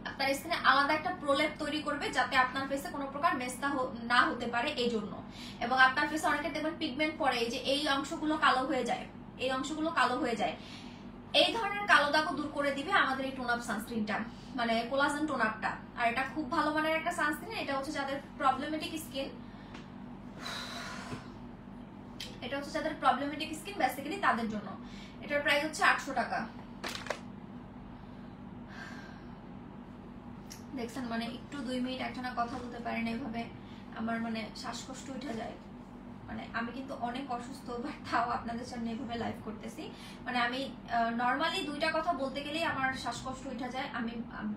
আপনার স্কিনে আলাদা একটা প্রলেপ তৈরি করবে, যাতে আপনার ফেসে কোনো প্রকার মেস্তা না হতে পারে এই জন্য। এবং আপনার ফেসে অনেকে দেখবেন পিগমেন্ট পড়ে, এই যে এই অংশগুলো কালো হয়ে যায়, এই অংশগুলো কালো হয়ে যায়, এই ধরনের কালো দাগও দূর করে দিবে আমাদের এই টোন আপ সানস্ক্রিনটা, মানে কোলাজেন টোন আপটা। আর এটা খুব ভালো মানের একটা সানস্ক্রিন। এটা হচ্ছে যাদের প্রবলেমেটিক স্কিন, এটা হচ্ছে যাদের প্রবলেমেটিক স্কিন বেসিক্যালি তাদের জন্য। এটার প্রাইস হচ্ছে 800 টাকা। দেখছেন মানে একটু 2 মিনিট একটানা কথা বলতে পারেন, এইভাবে আমার মানে শ্বাসকষ্ট উঠে যায়। মানে আমি কিন্তু অনেক অসুস্থ, বাট তাও আপনাদের সামনে এইভাবে লাইভ করতেছি। মানে আমি নর্মালি 2টা কথা বলতে গেলেই আমার শ্বাসকষ্ট উঠে যায়। আমি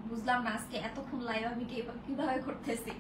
বুঝলাম না আজকে এতক্ষণ লাইভ আমি কিভাবে করতেছি।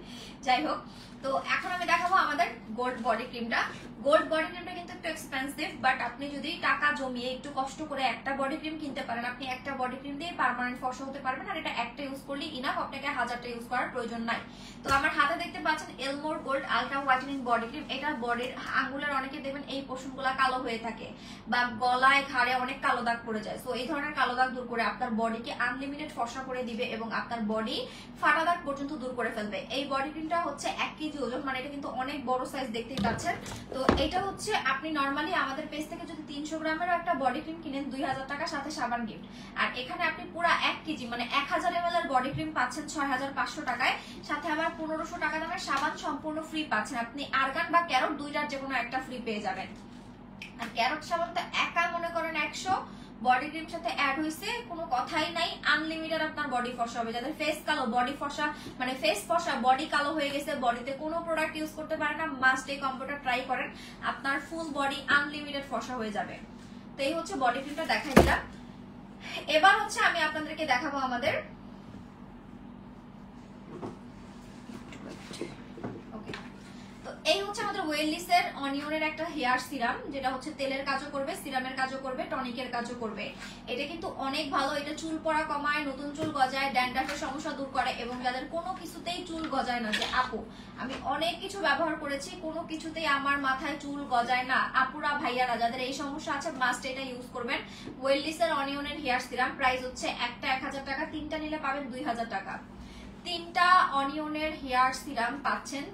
যাই হোক, তো এখন আমি দেখাবো আমাদের গোল্ড বডি ক্রিমটা। গোল্ড বডি ক্রিমটা কিন্তু একটু এক্সপেন্সিভ, বাট আপনি যদি টাকা জমিয়ে একটু কষ্ট করে একটা বডি ক্রিম কিনতে পারেন, আপনি একটা বডি ক্রিম দিয়ে পার্মানেন্ট ফর্সা হতে পারবেন। আর এটা একটা ইউজ করলে ইনাফ, আপনাকে 1000টা ইউজ করার প্রয়োজন নাই। তো আমার হাতে দেখতে পাচ্ছেন এলমোর gold ultra whitening body cream. এটা বডির আঙ্গুলের অনেকে দেখবেন এই পোর্শনগুলো কালো হয়ে থাকে, বা গলায় ঘাড়ে অনেক কালো দাগ পড়ে যায়। সো এই ধরনের কালো দাগ দূর করে আপনার বডিকে আনলিমিটেড ফর্সা করে দিবে এবং আপনার বডি ফাটা দাগ পর্যন্ত দূর করে ফেলবে। এই বডি ক্রিমটা হচ্ছে 1 কেজি ওজন, মানে এটা কিন্তু অনেক বড় সাইজ, দেখতেই পাচ্ছেন। তো এটা হচ্ছে আপনি নর্মালি আমাদের পেজ থেকে যদি 300 গ্রামের একটা বডি ক্রিম কিনেন 2000 টাকা, সাথে সাবান গিফট। আর এখানে আপনি পুরো 1 কেজি মানে 1000 ml এর বডি ক্রিম পাচ্ছেন 6500 টাকায়, সাথে আবার 1500 টাকা দামের সাবান সম্পূর্ণ ফ্রি পাচ্ছেন। আপনি আর্গান বা ক্যারট দুইটার যে কোনো একটা ফ্রি পেয়ে যাবেন। আর ক্যারট সাবান তো একা মনে করেন 100, বডি ক্রিম সাথে অ্যাড হয়েছে, কোনো কথাই নাই, আনলিমিটেড আপনার বডি ফর্সা হবে। যাদের ফেস কালো, বডি ফর্সা, মানে ফেস ফর্সা বডি কালো হয়ে গেছে, বডিতে কোনো প্রোডাক্ট ইউজ করতে পারে না, মাস্ট এই কম্বোটা ট্রাই করেন, আপনার ফুল বডি আনলিমিটেড ফর্সা হয়ে যাবে। তো এই হচ্ছে বডি ক্রিমটা দেখাই দিলাম। এবার হচ্ছে আমি আপনাদেরকে দেখাবো আমাদের এই হচ্ছে আমাদের ওয়েললিসের অনিয়নের একটা হেয়ার সিরাম, যেটা হচ্ছে তেলের কাজও করবে, সিরামের কাজও করবে, টনিকের কাজও করবে। এটা কিন্তু অনেক ভালো, এটা চুল পড়া কমায়, নতুন চুল গজায়, ড্যান্ড্রাফের সমস্যা দূর করে, এবং যাদের কোনো কিছুতেই চুল গজায় না, যে আপু আমি অনেক কিছু ব্যবহার করেছি কোনো কিছুতেই আমার মাথায় চুল গজায় না, আপুরা ভাইয়ারা যাদের এই সমস্যা আছে মাস্ট এটা ইউজ করবেন। ওয়েললিসের অনিয়নের হেয়ার সিরাম প্রাইস হচ্ছে একটা 1000 টাকা, তিনটা নিলে পাবেন 2000 টাকা। তিনটা অনিয়নের হেয়ার সিরাম পাচ্ছেন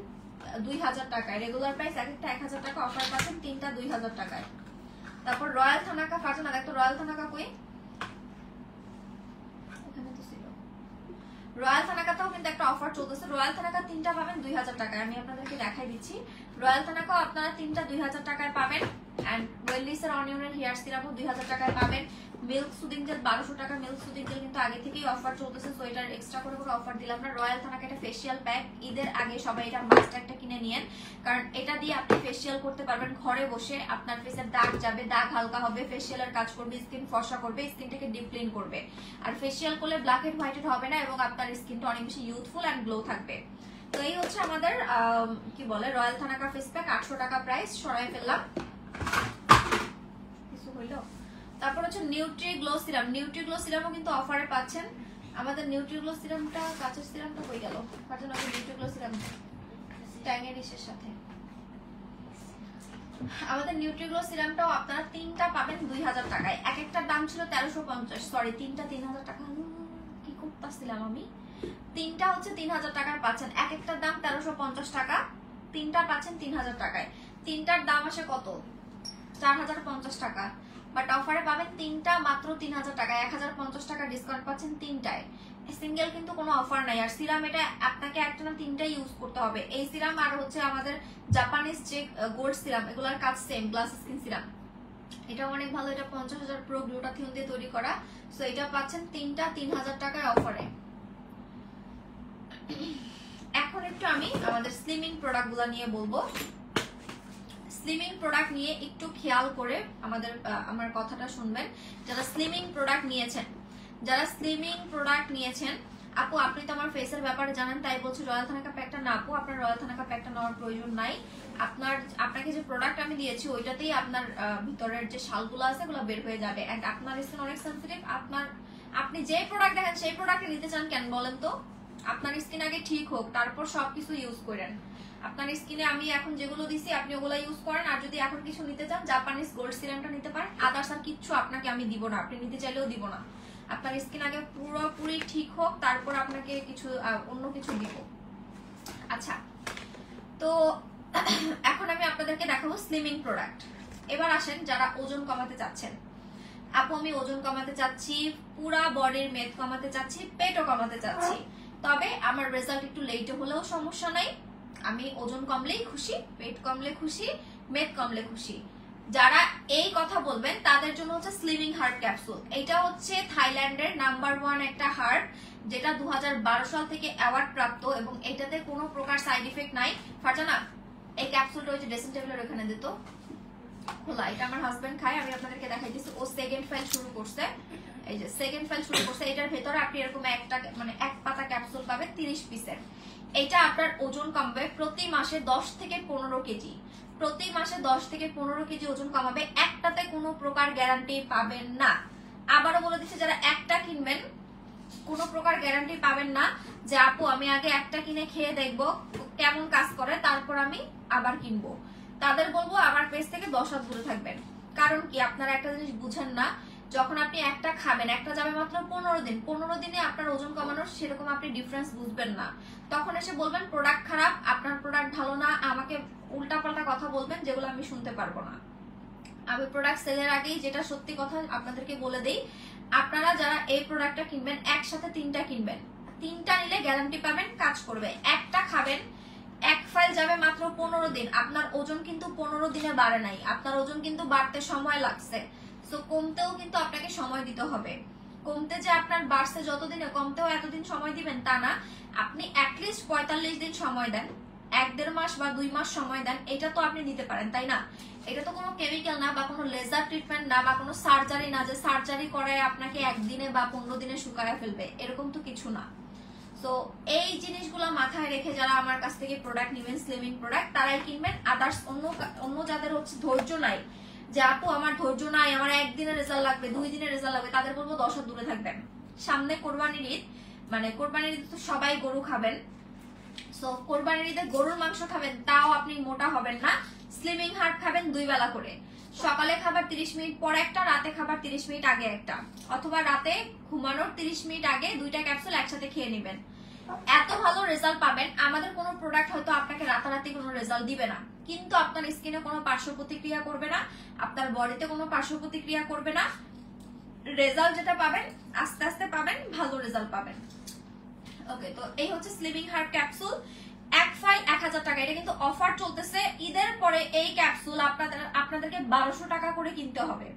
2000 টাকায়, রেগুলার প্রাইস একটা 1000 টাকা, অফার পাচ্ছেন তিনটা 2000 টাকায়। তারপর রয়্যাল থানাকা ফাটানা, দেখো রয়্যাল থানাকা কই, এখানে তো ছিল। রয়্যাল থানাকাতেও কিন্তু একটা অফার চলতেছে, রয়্যাল থানাকা তিনটা পাবেন 2000 টাকায়, আমি আপনাদেরকে দেখাই দিচ্ছি। রয়্যাল থানাকাও আপনারা তিনটা 2000 টাকায় পাবেন, এন্ড ওয়েললিসের অনিয়নের হেয়ার সিরামও 2000 টাকায় পাবেন। মিল্ক সুদিং জেল 1200 টাকা, মিল্ক সুদিং জেল কিন্তু আগে থেকেই অফার চলতেছে, সো এটার এক্সট্রা করে কোনো অফার দিলাম না। রয়্যাল থানাকা একটা ফেসিয়াল প্যাক, ঈদের আগে সবাই এটা মাস্ট একটা কিনে নিয়েন, কারণ এটা দিয়ে আপনি ফেসিয়াল করতে পারবেন ঘরে বসে, আপনার ফেসের দাগ যাবে, দাগ হালকা হবে, ফেসিয়ালের কাজ করবে, স্কিন ফর্সা করবে, স্কিনটাকে ডিপ ক্লিন করবে, আর ফেসিয়াল করলে ব্ল্যাক হেড হোয়াইটেড হবে না, এবং আপনার স্কিনটা অনেক বেশি ইউথফুল এন্ড গ্লো থাকবে। তো এই হচ্ছে আমাদের কি বলে রয়্যাল থানাকা ফেস প্যাক, 800 টাকা প্রাইস, সরাই ফেললাম, কিছু হইলো। তারপর হচ্ছে nutri glow serum, nutri glow সিরামও কিন্তু অফারে পাচ্ছেন। আমাদের নিউট্রি গ্লো সিরামটা, কাঁচের সিরামটা হয়ে গেল, কারণ আমাদের নিউট্রি গ্লো সিরাম ট্যাঙ্গেরিসের সাথে, আমাদের নিউট্রি গ্লো সিরামটাও আপনারা তিনটা পাবেন 2000 টাকায়। এক একটার দাম ছিল 1350, সরি তিনটা 3000 টাকা, কি করতেছিলাম আমি, তিনটা হচ্ছে 3000 টাকার পাচ্ছেন, এক একটার দাম 1350 টাকা, তিনটা পাচ্ছেন 3000 টাকায়। তিনটার দাম আসে কত, 4050 টাকা, বাট অফারে পাবেন তিনটা মাত্র 3000 টাকা, 1050 টাকা ডিসকাউন্ট পাচ্ছেন তিনটায়। সিঙ্গেল কিন্তু কোনো অফার নাই। আর সিরাম এটা আপনাকে একটা না তিনটা ইউজ করতে হবে, এই সিরাম আর হচ্ছে আমাদের জাপানিজ যে গোল্ড সিরাম, এগুলোর কাজ সেম, গ্লাস স্কিন সিরাম, এটা অনেক ভালো, এটা 50000 প্রো গ্লুটাথিয়ন দিয়ে তৈরি করা, সো এটা পাচ্ছেন তিনটা 3000 টাকায় অফারে। এখন একটু আমি আমাদের স্লিমিং প্রোডাক্টগুলো নিয়ে বলবো। স্লিমিং প্রোডাক্ট নিয়ে একটু খেয়াল করে আমার কথাটা শুনবেন। যারা স্লিমিং প্রোডাক্ট নিয়েছেন, যারা স্লিমিং প্রোডাক্ট নিয়েছেন, আপু আপনি তো আমার ফেসের ব্যাপারে জানেন তাই বলছি রয়্যাল থানাকা প্যাকটা না, আপু আপনার রয়্যাল থানাকা প্যাকটা নেওয়ার প্রয়োজন নাই। আপনাকে যে প্রোডাক্ট আমি দিয়েছি ওইটাতেই আপনার ভিতরের যে শালগুলো আছে ওগুলো বের হয়ে যাবে, এন্ড আপনার স্কিন অনেক সেনসিটিভ, আপনি যে প্রোডাক্ট দেখেন সেই প্রোডাক্ট নিতে চান কেন বলেন তো? আপনার স্কিন আগে ঠিক হোক, তারপর সবকিছু ইউজ করেন। আপনার স্কিনে আমি এখন যেগুলো দিছি আপনি ওগুলো ইউজ করেন, আর যদি এখন কিছু নিতে চান জাপানিজ গোল্ড সিরামটা নিতে পারেন, আদার্স আর কিচ্ছু আপনাকে আমি দিব না, আপনি নিতে চাইলেও দিব না। আপনার স্কিন আগে পুরোপুরি ঠিক হোক, তারপর আপনাকে কিছু অন্য কিছু দিব। আচ্ছা, তো এখন আমি আপনাদেরকে দেখাবো স্লিমিং প্রোডাক্ট। এবার আসেন যারা ওজন কমাতে চাচ্ছেন, আপু আমি ওজন কমাতে চাচ্ছি, পুরা বডির মেদ কমাতে চাচ্ছি, পেটও কমাতে চাচ্ছি, তবে আমার রেজাল্ট একটু লেটে হলেও সমস্যা নাই, আমি ওজন কমলেই খুশি, পেট কমলে খুশি, মেদ কমলে খুশি, যারা এই কথা বলবেন তাদের জন্য হচ্ছে স্লিমিং হার্ট ক্যাপসুল। এটা হচ্ছে থাইল্যান্ডের নাম্বার 1 একটা হার্ট, যেটা 2012 সাল থেকে অ্যাওয়ার্ড প্রাপ্ত, এবং এটাতে কোনো প্রকার সাইড ইফেক্ট নাই। ফারজানা এই ক্যাপসুলটা ওই যে ড্রেসিং টেবিলের ওখানে দিত খোলা, এটা আমার হাজবেন্ড খায়, আমি আপনাদেরকে দেখাই দিচ্ছি। ও সেকেন্ড ফাইল শুরু করছে, এই যে সেকেন্ড ফাইল শুরু করছে, এটার ভেতরে আপনি এরকম একটা মানে এক পাতা ক্যাপসুল পাবেন 30 পিসের। এটা আপনার ওজন কমাবে প্রতি মাসে 10 থেকে 15 কেজি, প্রতি মাসে 10 থেকে 15 কেজি ওজন কমাবে, একটাতে কোনো প্রকার গ্যারান্টি পাবেন না। আবারও বলে দিচ্ছি, যারা একটা কিনবেন কোনো প্রকার গ্যারান্টি পাবেন না যে আপু আমি আগে একটা কিনে খেয়ে দেখবো কেমন কাজ করে তারপর আমি আবার কিনবো, তাদের বলবো আমার পেজ থেকে 10 হাত দূরে থাকবেন। কারণ কি, আপনারা একটা জিনিস বুঝেন না, যখন আপনি একটা খাবেন, একটা যাবে মাত্র 15 দিন, 15 দিনে আপনার ওজন কমানোর সেরকম আপনি ডিফারেন্স বুঝবেন না, তখন এসে বলবেন প্রোডাক্ট খারাপ, আপনার প্রোডাক্ট ভালো না, আমাকে উল্টাপাল্টা কথা বলবেন যেগুলো আমি শুনতে পারবো না। আমি প্রোডাক্ট সেলের আগেই যেটা সত্যি কথা আপনাদেরকে বলে দেই, আপনারা যারা এই প্রোডাক্টটা কিনবেন একসাথে 3টা কিনবেন, 3টা নিলে গ্যারান্টি পাবেন, কাজ করবে। একটা খাবেন, এক ফাইল যাবে মাত্র 15 দিন, আপনার ওজন কিন্তু 15 দিনে বাড়ে নাই, আপনার ওজন কিন্তু বাড়তে সময় লাগছে। সো সো কমতেও কিন্তু আপনাকে সময় দিতে হবে। কমতে যে আপনার বাড়ছে যতদিনে, কমতেও এতদিন সময় দিবেন তা না। আপনি অ্যাটলিস্ট 45 দিন সময় দেন, 1-1.5 মাস বা 2 মাস সময় দেন, এটা তো আপনি নিতে পারেন, তাই না? এটা তো কোনো কেমিক্যাল না বা কোনো লেজার ট্রিটমেন্ট না বা কোনো সার্জারি না যে সার্জারি করে আপনাকে একদিনে বা 15 দিনে শুকায় ফেলবে, এরকম তো কিছু না। তো এই জিনিসগুলো মাথায় রেখে যারা আমার কাছ থেকে প্রোডাক্ট নেবেন, স্লিমিং প্রোডাক্ট, তারাই কিনবেন। আদার্স অন্য যাদের হচ্ছে ধৈর্য নাই, যে আপু আমার ধৈর্য নাই, আমার একদিনের রেজাল্ট লাগবে, 2 দিনের রেজাল্ট লাগবে, তাদের বলবো 10 হাত দূরে থাকবেন। সামনে কোরবানির ঈদ, মানে কোরবানির ঈদ তো সবাই গরু খাবেন, সো কোরবানির ঈদে গরুর মাংস খাবেন, তাও আপনি মোটা হবেন না। স্লিমিং হার্ট খাবেন 2 বেলা করে, সকালে খাবার 30 মিনিট পর একটা, রাতে খাবার 30 মিনিট আগে একটা, অথবা রাতে ঘুমানোর 30 মিনিট আগে 2টা ক্যাপসুল একসাথে খেয়ে নেবেন। এত ভালো রেজাল্ট পাবেন। আমাদের কোনো প্রোডাক্ট হয়তো আপনাকে রাতারাতি কোনো রেজাল্ট দিবে না, কিন্তু আপনার স্কিনে কোনো পার্শ্ব প্রতিক্রিয়া করবে না, আপনার বডিতে কোনো পার্শ্ব প্রতিক্রিয়া করবে না। রেজাল্ট যেটা পাবেন আস্তে আস্তে পাবেন, ভালো রেজাল্ট পাবেন। ওকে, তো এই হচ্ছে স্লিমিং হার্ট ক্যাপসুল, এক ফাইল 1000 টাকা। এটা কিন্তু অফার চলতেছে ঈদের পরে। এই ক্যাপসুল আপনাদেরকে 1200 টাকা করে কিনতে হবে।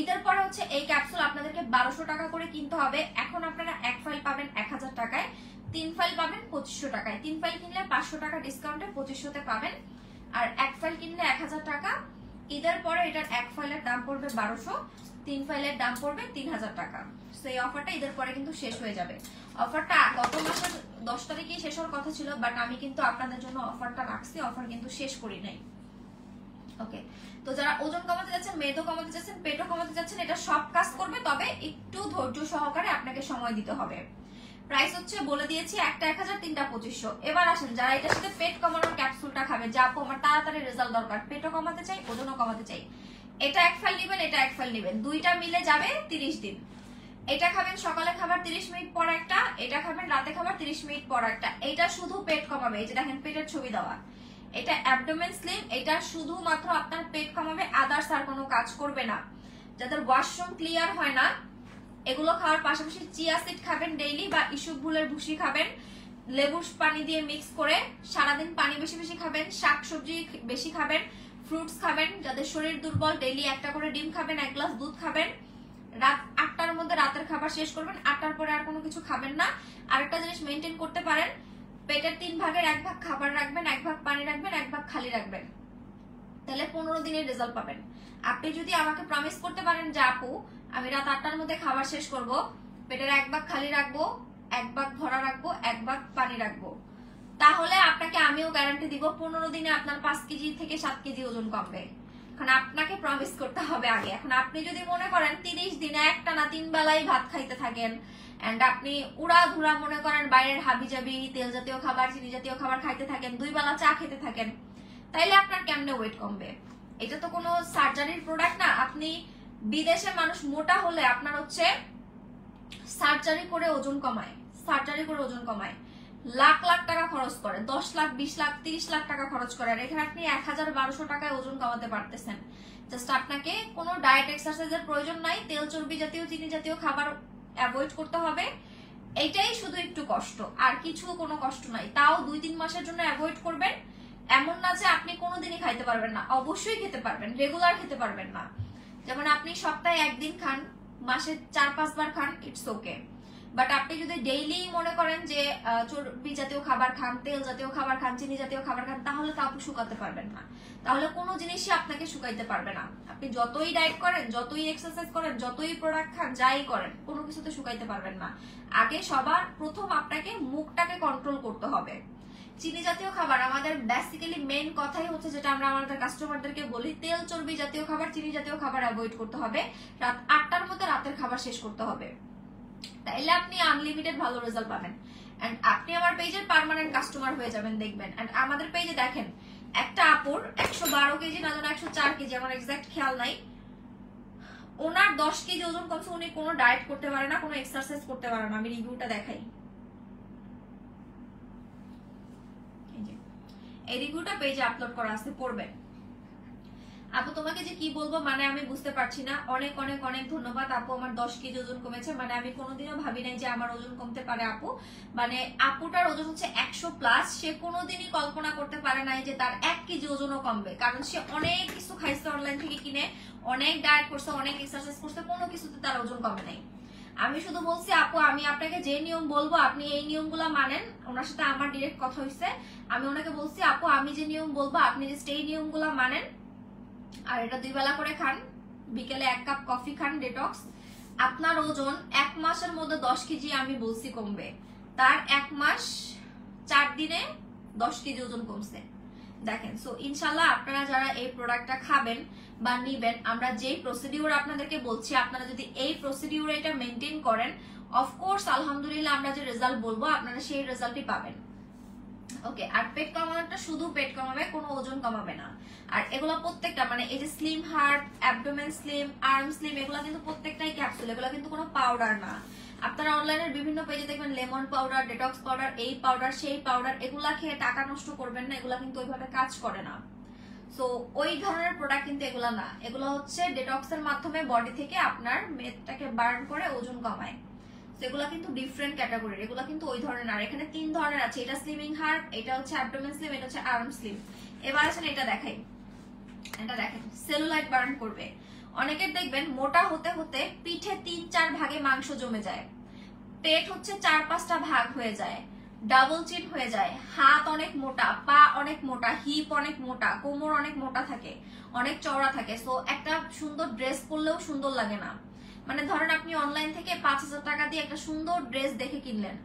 ঈদের পরে হচ্ছে এই ক্যাপসুল আপনাদেরকে 1200 টাকা করে কিনতে হবে। এখন আপনারা এক ফাইল পাবেন 1000 টাকায়, 3 ফাইল পাবেন 2500 টাকায়। 3 ফাইল কিনলে 500 টাকা ডিসকাউন্টে 2500তে পাবেন, আর এক ফাইল কিনলে 1000 টাকা। ঈদের পরে এটার এক ফাইলের দাম পড়বে 1200, 3 ফাইলের দাম পড়বে 3000 টাকা। সেই অফারটা ঈদের পরে কিন্তু শেষ হয়ে যাবে। অফারটা গত মাসের 10 তারিখেই শেষ হওয়ার কথা ছিল, বাট আমি কিন্তু আপনাদের জন্য অফারটা রাখছি, অফার কিন্তু শেষ করি নাই। ওকে, তো যারা ওজন কমাতে যাচ্ছেন, মেদও কমাতে যাচ্ছেন, পেটও কমাতে যাচ্ছেন, এটা সব কাজ করবে, তবে একটু ধৈর্য সহকারে আপনাকে সময় দিতে হবে। প্রাইস হচ্ছে বলে দিয়েছি, একটা 1000, 3টা 2500। এবার আসেন যারা এটার সাথে পেট কমানোর ক্যাপসুলটা খাবে, যা আমার তাড়াতাড়ি রেজাল্ট দরকার, পেটও কমাতে চাই, ওজনও কমাতে চাই, এটা এক ফাইল নেবেন, এটা এক ফাইল নেবেন, দুইটা মিলে যাবে 30 দিন। এটা খাবেন সকালে খাবার 30 মিনিট পর একটা, এটা খাবেন রাতে খাবার 30 মিনিট পর একটা। এটা শুধু পেট কমাবে, এই যে দেখেন পেটের ছবি দেওয়া, এটা অ্যাবডোমেন স্লিম, এটা শুধুমাত্র আপনার পেট কমাবে, আদার্স আর কোনো কাজ করবে না। যাদের ওয়াশরুম ক্লিয়ার হয় না, এগুলো খাওয়ার পাশাপাশি চিয়া সিড খাবেন ডেইলি, বা ইসবগুলের ভুসি খাবেন লেবুর পানি দিয়ে মিক্স করে, সারাদিন পানি বেশি বেশি খাবেন, শাকসবজি বেশি খাবেন, ফ্রুটস খাবেন। যাদের শরীর দুর্বল, ডেইলি একটা করে ডিম খাবেন, 1 গ্লাস দুধ খাবেন। রাত 8টার মধ্যে রাতের খাবার শেষ করবেন, 8টার পরে আর কোনো কিছু খাবেন না। আরেকটা জিনিস মেনটেন করতে পারেন, পেটের 3 ভাগের 1 ভাগ খাবার রাখবেন, 1 ভাগ পানি রাখবেন, 1 ভাগ খালি রাখবেন, তাহলে 15 দিনের রেজাল্ট পাবেন। আপনি যদি আমাকে প্রমিস করতে পারেন যে আপু আমি রাত 8টার মধ্যে খাবার শেষ করব, পেটের 1 ভাগ খালি রাখবো, 1 ভাগ ভরা রাখবো, 1 ভাগ পানি রাখবো, তাহলে আপনাকে আমিও গ্যারান্টি দিব 15 দিনে আপনার 5 কেজি থেকে 7 কেজি ওজন কমবে। এখন আপনাকে প্রমিস করতে হবে আগে। এখন আপনি যদি মনে করেন 30 দিনে একটা না 3 বেলাই ভাত খাইতে থাকেন, এন্ড আপনি উড়াধুরা মনে করেন বাইরের হাবিজাবি তেল জাতীয় খাবার, চিনি জাতীয় খাবার খাইতে থাকেন, 2 বেলা চা খেতে থাকেন, তাইলে আপনার কেমনে ওয়েট কমবে? এটা তো কোনো সার্জারির প্রোডাক্ট না। আপনি বিদেশে মানুষ মোটা হলে আপনার হচ্ছে সার্জারি করে ওজন কমায়, সার্জারি করে ওজন কমায়, লাখ লাখ টাকা খরচ করে, 10 লাখ 20 লাখ 30 লাখ টাকা খরচ করে, আর এখানে আপনি 1000-1200 টাকায় ওজন কমাতে পারতেছেন। জাস্ট আপনাকে কোনো ডায়েট এক্সারসাইজের প্রয়োজন নাই, তেল চর্বি জাতীয় চিনি জাতীয় খাবার অ্যাভয়েড করতে হবে, এইটাই শুধু একটু কষ্ট, আর কিছু কোনো কষ্ট নাই। তাও 2-3 মাসের জন্য অ্যাভয়েড করবেন। এমন না যে আপনি কোনোদিনই খাইতে পারবেন না, অবশ্যই খেতে পারবেন, রেগুলার খেতে পারবেন না। যেমন আপনি সপ্তাহে 1 দিন খান, মাসে 4-5 বার খান, ইটস ওকে। বাট আপনি যদি ডেইলি মনে করেন যে চর্বি জাতীয় খাবার খান, তেল জাতীয় খাবার খান, চিনি জাতীয় খাবার খান, তাহলে তো আপনি শুকাতে পারবেন না, তাহলে কোনো জিনিসই আপনাকে শুকাইতে পারবে না। আপনি যতই ডায়েট করেন, যতই এক্সারসাইজ করেন, যতই প্রোডাক্ট খান, যাই করেন, কোনো কিছুতে শুকাইতে পারবেন না। আগে সবার প্রথম আপনাকে মুখটাকে কন্ট্রোল করতে হবে। চিনি জাতীয় খাবার আমাদের বেসিক্যালি মেইন কথাই হচ্ছে, যেটা আমরা আমাদের কাস্টমারদেরকে বলি, তেল চর্বি জাতীয় খাবার, চিনি জাতীয় খাবার অ্যাভয়েড করতে হবে, রাত 8টার মধ্যে রাতের খাবার শেষ করতে হবে, তাইলে আপনি আনলিমিটেড ভালো রেজাল্ট পাবেন। এন্ড আপনি আমার পেজের পার্মানেন্ট কাস্টমার হয়ে যাবেন, দেখবেন। এন্ড আমাদের পেজে দেখেন একটা আপুর 112 কেজি না যেন 104 কেজি, আমার এক্সাক্ট খেয়াল নাই, ওনার 10 কেজি ওজন কমছে, উনি কোনো ডায়েট করতে পারে না, কোনো এক্সারসাইজ করতে পারে না। আমি রিভিউটা দেখাই, এই রিভিউটা পেজে আপলোড করা আছে, পড়বেন। আপু তোমাকে যে কি বলবো মানে আমি বুঝতে পারছি না। অনেক অনেক অনেক ধন্যবাদ আপু। আমার 10 কেজি ওজন কমেছে, মানে আমি কোনোদিনও ভাবি নাই যে আমার ওজন কমতে পারে আপু। মানে আপুটার ওজন হচ্ছে 100+, সে কোনোদিনই কল্পনা করতে পারে নাই যে তার 1 কেজি ওজনও কমবে, কারণ সে অনেক কিছু খাইছে অনলাইন থেকে কিনে, অনেক ডায়েট করছে, অনেক এক্সারসাইজ করছে, কোনো কিছুতে তার ওজন কমে নাই। আমি শুধু বলছি আপু আমি আপনাকে যে নিয়ম বলবো আপনি এই নিয়মগুলো মানেন। ওনার সাথে আমার ডিরেক্ট কথা হয়েছে, আমি ওনাকে বলছি আপু আমি যে নিয়ম বলবো আপনি জাস্ট এই নিয়মগুলো মানেন, আর এটা 2 বেলা করে খান, বিকেলে 1 কাপ কফি খান ডেটক্স। আপনার ওজন 1 মাসের মধ্যে 10 কেজি আমি বলছি কমবে। তার 1 মাস 4 দিনে 10 কেজি ওজন কমছে দেখেন। সো ইনশাল্লাহ আপনারা যারা এই প্রোডাক্টটা খাবেন বা নিবেন, আমরা যেই প্রসিডিউর আপনাদেরকে বলছি আপনারা যদি এই প্রসিডিউর এটা মেনটেন করেন, অফকোর্স আলহামদুলিল্লাহ আমরা যে রেজাল্ট বলবো আপনারা সেই রেজাল্টই পাবেন। ওকে, আর পেট কমানোটা শুধু পেট কমাবে, কোনো ওজন কমাবে না। আর এগুলো প্রত্যেকটা মানে এই যে slim heart, abdomen slim, arm slim, এগুলো কিন্তু প্রত্যেকটাই ক্যাপসুল, এগুলো কিন্তু কোনো পাউডার না। আপনারা অনলাইনের বিভিন্ন পেজে দেখবেন লেমন পাউডার, ডেটক্স পাউডার, এই পাউডার সেই পাউডার, এগুলা খেয়ে টাকা নষ্ট করবেন না, এগুলা কিন্তু ওইভাবে কাজ করে না। সো ওই ধরনের প্রোডাক্ট কিন্তু এগুলা না, এগুলো হচ্ছে ডেটক্সের মাধ্যমে বডি থেকে আপনার মেদটাকে বার্ন করে ওজন কমায়। সেগুলো কিন্তু ডিফারেন্ট ক্যাটাগরির, এগুলো কিন্তু ওই ধরনের না। এখানে 3 ধরনের আছে, এটা স্লিমিং হার্ট, এটা হচ্ছে অ্যাবডোমেন স্লিম, এটা হচ্ছে আর্ম স্লিম। এবার আছেন এটা দেখাই, এটা দেখেন সেলুলাইট বার্ন করবে। অনেকের দেখবেন মোটা হতে হতে পিঠে 3-4 ভাগে মাংস জমে যায়, পেট হচ্ছে 4-5টা ভাগ হয়ে যায়, ডাবল চিন হয়ে যায়, হাত অনেক মোটা, পা অনেক মোটা, হিপ অনেক মোটা, কোমর অনেক মোটা থাকে, অনেক চওড়া থাকে। সো একটা সুন্দর ড্রেস পরলেও সুন্দর লাগে না। মানে ধরেন আপনি অনলাইন থেকে 5000 টাকা দিয়ে একটা সুন্দর ড্রেস দেখে কিনলেন,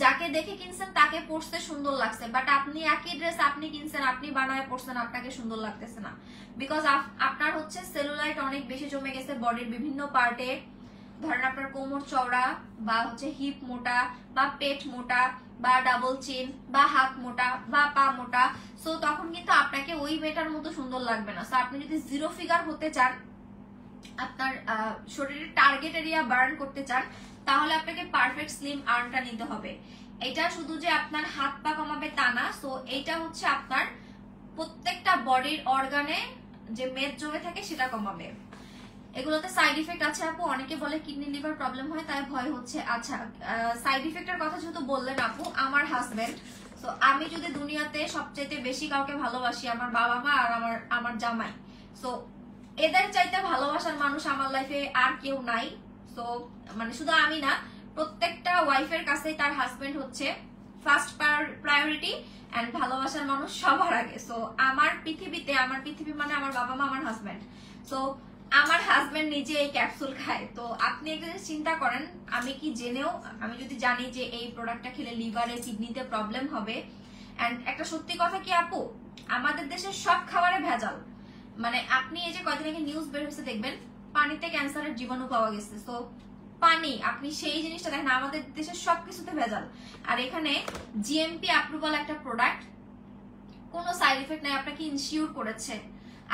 যাকে দেখে কিনছেন তাকে পরতে সুন্দর লাগছে, বাট আপনি একই ড্রেস আপনি কিনছেন, আপনি বানায় পরছেন, আপনাকে সুন্দর লাগতেছে না, বিকজ আপনার হচ্ছে সেলুলাইট অনেক বেশি জমে গেছে বডির বিভিন্ন পার্টে। ধরেন আপনার কোমর চওড়া বা হচ্ছে হিপ মোটা বা পেট মোটা বা ডাবল চিন বা হাত মোটা বা পা মোটা, সো তখন কিন্তু আপনাকে ওই মেয়েটার মতো সুন্দর লাগবে না। সো আপনি যদি 0 ফিগার হতে চান, আপনার শরীরের টার্গেট এরিয়া বার্ন করতে চান, তাহলে আপনাকে পারফেক্ট স্লিম আর্মটা নিতে হবে। এটা শুধু যে আপনার হাত পা কমাবে তা না, সো এইটা হচ্ছে আপনার প্রত্যেকটা বডির অর্গানে যে মেদ জমে থাকে সেটা কমাবে। এগুলোতে সাইড ইফেক্ট আছে আপু, অনেকে বলে কিডনি লিভার প্রবলেম হয় তাই ভয় হচ্ছে। আচ্ছা, সাইড ইফেক্টের কথা যেহেতু বললেন আপু, আমার হাজবেন্ড, তো আমি যদি দুনিয়াতে সবচেয়ে বেশি কাউকে ভালোবাসি, আমার বাবা মা আর আমার জামাই, সো এদের চাইতে ভালোবাসার মানুষ আমার লাইফে আর কেউ নাই। সো মানে শুধু আমি না, প্রত্যেকটা ওয়াইফের কাছে তার হাজবেন্ড হচ্ছে ফার্স্ট প্রায়োরিটি এন্ড ভালোবাসার মানুষ সবার আগে। সো আমার পৃথিবী মানে আমার বাবা মা, আমার হাজবেন্ড। সো আমার হাজবেন্ড নিজে এই ক্যাপসুল খায়। তো আপনি একটা চিন্তা করেন, আমি কি জেনেও, আমি যদি জানি যে এই প্রোডাক্টটা খেলে লিভারে কিডনিতে প্রবলেম হবে। এন্ড একটা সত্যি কথা কি আপু, আমাদের দেশের সব খাবারে ভেজাল। মানে আপনি এই যে কয়দিন আগে নিউজ বের হয়েছে দেখবেন, পানিতে ক্যান্সারের জীবাণু পাওয়া গেছে। সো পানি, আপনি সেই জিনিসটা দেখেন, আমাদের দেশের সবকিছুতে ভেজাল। আর এখানে জিএমপি অ্যাপ্রুভাল একটা প্রোডাক্ট, কোনো সাইড ইফেক্ট নাই, আপনাকে ইনসিওর করেছে।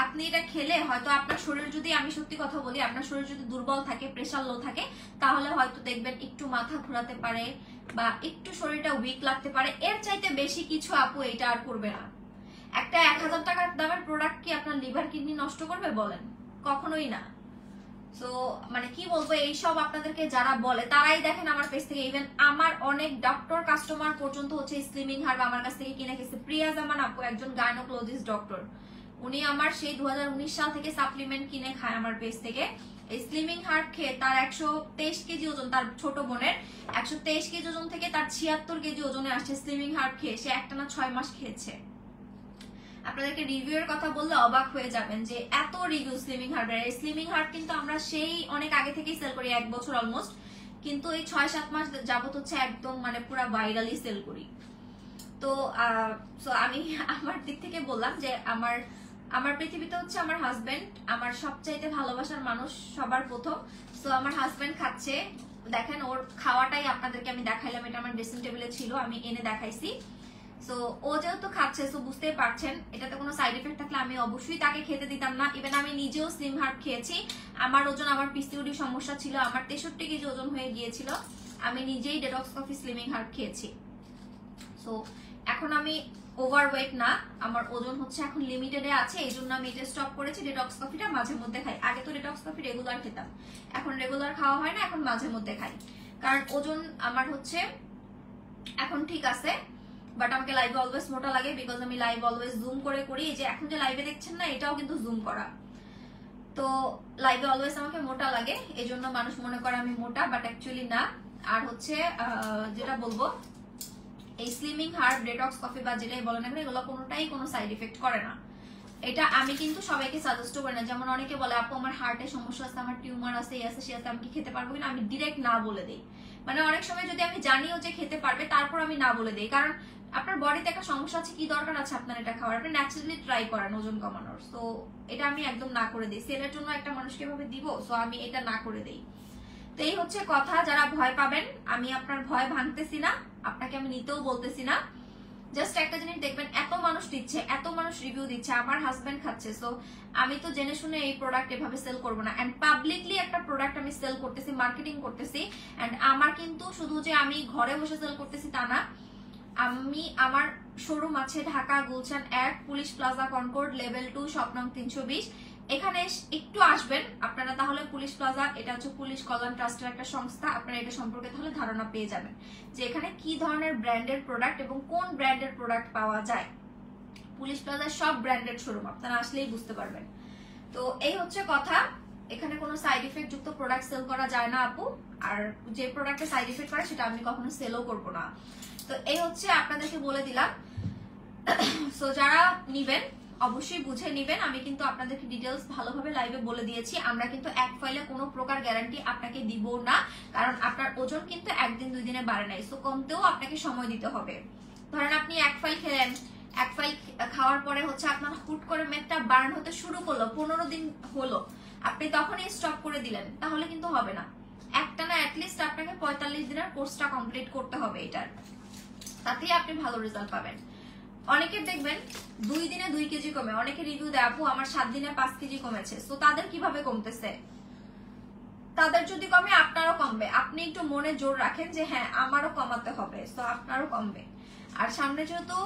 আপনি এটা খেলে হয়তো আপনার শরীর যদি, আমি সত্যি কথা বলি, আপনার শরীর যদি দুর্বল থাকে, প্রেশার লো থাকে, তাহলে হয়তো দেখবেন একটু মাথা ঘোরাতে পারে বা একটু শরীরটা উইক লাগতে পারে, এর চাইতে বেশি কিছু আপু এটা আর করবে না। একটা 1000 টাকার দামের প্রোডাক্ট কি আপনার লিভার কিডনি নষ্ট করবে বলেন? কখনোই না। সো মানে কি বলবো, এইসব আপনাদেরকে যারা বলে তারাই দেখেন আমার পেজ থেকে, ইভেন আমার অনেক ডক্টর কাস্টমার পর্যন্ত হচ্ছে স্লিমিং হার্ব আমার কাছ থেকে কিনে গেছে। প্রিয়া জামান আপু একজন গাইনোকোলজিস্ট ডক্টর, উনি আমার সেই 2019 সাল থেকে সাপ্লিমেন্ট কিনে খায় আমার পেজ থেকে। এই স্লিমিং হার্ট খেয়ে তার 123 কেজি ওজন, তার ছোট বোনের 123 কেজি ওজন থেকে তার 76 কেজি ওজনে আসছে স্লিমিং হার্ট খেয়ে। সে একটানা 6 মাস খেয়েছে। আপনাদেরকে রিভিউ এর কথা বললে অবাক হয়ে যাবেন যে এত রিভিউ স্লিমিং হার্টের। এই স্লিমিং হার্ট কিন্তু আমরা সেই অনেক আগে থেকেই সেল করি, 1 বছর অলমোস্ট, কিন্তু এই 6-7 মাস যাবত হচ্ছে একদম মানে পুরো ভাইরালি সেল করি। তো আমি আমার দিক থেকে বললাম যে আমার পৃথিবীতে হচ্ছে আমার হাজবেন্ড, আমার সবচাইতে ভালোবাসার মানুষ সবার প্রথম। সো আমার হাজবেন্ড খাচ্ছে, দেখেন ওর খাওয়াটাই আপনাদেরকে আমি দেখাইলাম, এটা আমার ড্রেসিং টেবিলে ছিল, আমি এনে দেখাইছি। সো ও যেহেতু খাচ্ছে, সো বুঝতেই পারছেন এটাতে কোনো সাইড এফেক্ট থাকলে আমি অবশ্যই তাকে খেতে দিতাম না। ইভেন আমি নিজেও স্লিম হার্ট খেয়েছি, আমার ওজন, আমার পিসিওডি সমস্যা ছিল, আমার 63 কেজি ওজন হয়ে গিয়েছিল, আমি নিজেই ডেটক্স কফি স্লিমিং হার্ট খেয়েছি। সো এখন আমি ওভারওয়েট না, আমার ওজন হচ্ছে এখন লিমিটেডে আছে, এই জন্য আমি এটা স্টপ করেছি। ডিটক্স কফিটা মাঝে মধ্যে খাই, আগে তো ডিটক্স কফি রেগুলার খেতাম, এখন রেগুলার খাওয়া হয় না, এখন মাঝে মধ্যে খাই। কারণ ওজন আমার হচ্ছে এখন ঠিক আছে, বাট আমাকে লাইভে অলওয়েজ মোটা লাগে, বিকজ আমি লাইভ অলওয়েজ জুম করে করি। এই যে এখন যে লাইভে দেখছেন না, এটাও কিন্তু জুম করা, তো লাইভে অলওয়েজ আমাকে মোটা লাগে, এই জন্য মানুষ মনে করে আমি মোটা, বাট অ্যাকচুয়ালি না। আর হচ্ছে যেটা বলবো, এই স্লিমিং হার্ট, ডিটক্স কফি বা যেটাই বলেন না, এগুলো কোনোটাই কোনো সাইড ইফেক্ট করে না। এটা আমি কিন্তু সবাইকে সাজেস্ট করি না। যেমন অনেকে বলে আপু আমার হার্টের সমস্যা আছে, আমার টিউমার আছে, এই আছে সে আছে, আমি কি খেতে পারবো কিনা, আমি ডিরেক্ট না বলে দিই। মানে অনেক সময় যদি আমি জানিও যে খেতে পারবে, তারপর আমি না বলে দিই, কারণ আপনার বডিতে একটা সমস্যা আছে, কি দরকার আছে আপনার এটা খাওয়ার, আপনি ন্যাচারালি ট্রাই করেন ওজন কমানোর। সো এটা আমি একদম না করে দিই, সেলের জন্য একটা মানুষকে এভাবে দিব, সো আমি এটা না করে দিই। তো এই হচ্ছে কথা, যারা ভয় পাবেন, আমি আপনার ভয় ভাঙতেছি না, আপনাকে আমি নিতেও বলতেছি না। জাস্ট একটা জিনিস দেখবেন, এত মানুষ দিচ্ছে, এত মানুষ রিভিউ দিচ্ছে, আমার হাজবেন্ড খাচ্ছে, সো আমি তো জেনে শুনে এই প্রোডাক্ট এভাবে সেল করবো না। এন্ড পাবলিকলি একটা প্রোডাক্ট আমি সেল করতেছি, মার্কেটিং করতেছি। এন্ড আমার কিন্তু শুধু যে আমি ঘরে বসে সেল করতেছি তা না, আমি আমার শোরুম আছে Dhaka Gulshan 1, police plaza, Concord, level 2, shop নং 320। এখানে একটু আসবেন আপনারা, তাহলে পুলিশ প্লাজা, এটা হচ্ছে পুলিশ কল্যাণ ট্রাস্টের একটা সংস্থা, আপনারা এটা সম্পর্কে তাহলে ধারণা পেয়ে যাবেন যে এখানে কি ধরনের ব্র্যান্ডের প্রোডাক্ট এবং কোন ব্র্যান্ডের প্রোডাক্ট পাওয়া যায়। পুলিশ প্লাজার সব ব্র্যান্ডেড শোরুম, আপনারা আসলেই বুঝতে পারবেন। তো এই হচ্ছে কথা, এখানে কোনো সাইড ইফেক্ট যুক্ত প্রোডাক্ট সেল করা যায় না আপু, আর যে প্রোডাক্টে সাইড ইফেক্ট করে সেটা আমি কখনো সেলও করবো না। তো এই হচ্ছে আপনাদেরকে বলে দিলাম। সো যারা নিবেন অবশ্যই বুঝে নিবেন, আমি কিন্তু আপনাদেরকে ডিটেলস ভালোভাবে লাইভে বলে দিয়েছি। আমরা কিন্তু এক ফাইলে কোনো প্রকার গ্যারান্টি আপনাকে দিব না, কারণ আপনার ওজন কিন্তু একদিন 2 দিনে বাড়ে নাই, সো কমতেও আপনাকে সময় দিতে হবে। ধরেন আপনি এক ফাইল খেলেন, এক ফাইল খাওয়ার পরে হচ্ছে আপনার হুট করে মেদটা বার্ন হতে শুরু করলো, 15 দিন হলো, আপনি তখনই স্টপ করে দিলেন, তাহলে কিন্তু হবে না। একটানা অ্যাটলিস্ট আপনাকে 45 দিনের কোর্সটা কমপ্লিট করতে হবে এটার, তাতেই আপনি ভালো রেজাল্ট পাবেন। অনেকে দেখবেন 2 দিনে 2 কেজি কমে, অনেকে রিভিউ দেয় আপু আমার 7 দিনে 5 কেজি কমেছে। সো তাদের কিভাবে কমতেছে, তাদের যদি কমে আপনারও কমবে। আপনি একটু মনে জোর রাখেন যে হ্যাঁ আমারও কমাতে হবে, সো আপনারও কমবে। আর সামনে যেহেতু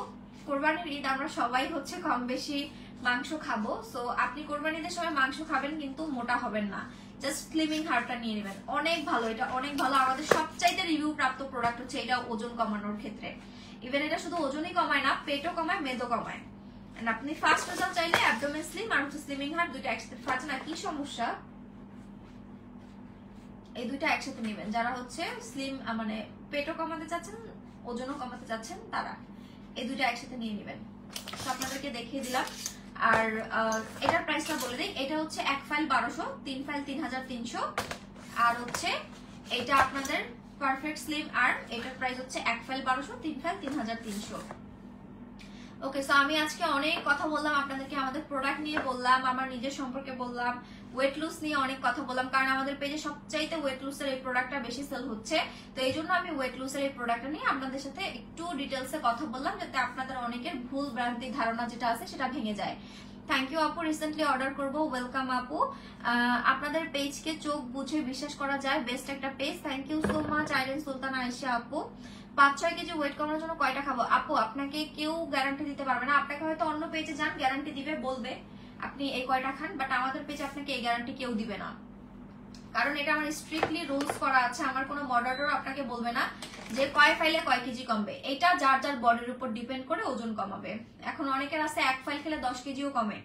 কোরবানির ঈদ, আমরা সবাই হচ্ছে কম বেশি মাংস খাবো, সো আপনি কোরবানির ঈদের সময় মাংস খাবেন কিন্তু মোটা হবেন না, জাস্ট স্লিমিং হার্টটা নিয়ে নেবেন, অনেক ভালো, এটা অনেক ভালো। আমাদের সবচাইতে রিভিউ প্রাপ্ত প্রোডাক্ট হচ্ছে এটা ওজন কমানোর ক্ষেত্রে। ইভেন এটা শুধু ওজনই কমায় না, পেটও কমায়, মেদও কমায়। এন্ড আপনি ফার্স্ট রেজাল্ট চাইলে অ্যাবডোমেন স্লিম আর হচ্ছে স্লিমিং হার্ট দুইটা একসাথে ফাটে না, কি সমস্যা, এই দুইটা একসাথে নেবেন। যারা হচ্ছে স্লিম মানে পেটও কমাতে চাচ্ছেন, ওজনও কমাতে চাচ্ছেন, তারা এই দুইটা একসাথে নিয়ে নেবেন। তো আপনাদেরকে দেখিয়ে দিলাম। আর এটার প্রাইসটা বলে দিই, এটা হচ্ছে এক ফাইল 1200, 3 ফাইল 3300, আর হচ্ছে এটা আপনাদের পারফেক্ট স্লিম, আর এটার প্রাইস হচ্ছে এক ফাইল 1200, 3 ফাইল 3300। ওকে, সো আমি আজকে অনেক কথা বললাম আপনাদেরকে, আমাদের প্রোডাক্ট নিয়ে বললাম, আমার নিজের সম্পর্কে বললাম, ওয়েট লুজ নিয়ে অনেক কথা বললাম, কারণ আমাদের পেজে সবচাইতে ওয়েট লুজের এই প্রোডাক্টটা বেশি সেল হচ্ছে। তো এই জন্য আমি ওয়েট লুজের এই প্রোডাক্টটা নিয়ে আপনাদের সাথে একটু ডিটেলসে কথা বললাম, যাতে আপনাদের অনেকের ভুল ভ্রান্তি ধারণা যেটা আছে সেটা ভেঙে যায়। থ্যাংক ইউ আপু, রিসেন্টলি অর্ডার করবো, ওয়েলকাম আপু। আপনাদের পেজকে চোখ বুঝে বিশ্বাস করা যায়, বেস্ট একটা page. Thank you so much Irene Sultana Ayesha আপু। 5-6 কেজি ওয়েট কমানোর জন্য কয়টা খাবো আপু? আপনাকে কেউ গ্যারান্টি দিতে পারবে না, আপনাকে হয়তো অন্য পেজে যান গ্যারান্টি দিবে, বলবে আপনি এই কয়টা খান, বাট আমাদের পেজে আপনাকে এই গ্যারান্টি কেউ দিবে না, কারণ এটা আমার স্ট্রিক্টলি রুলস করা আছে। আমার কোনো মডারেটর আপনাকে বলবে না যে কয় ফাইলে কয় কেজি কমবে, এটা যার যার বডির উপর ডিপেন্ড করে ওজন কমাবে। এখন অনেকের আছে এক ফাইল খেলে 10 কেজিও কমে,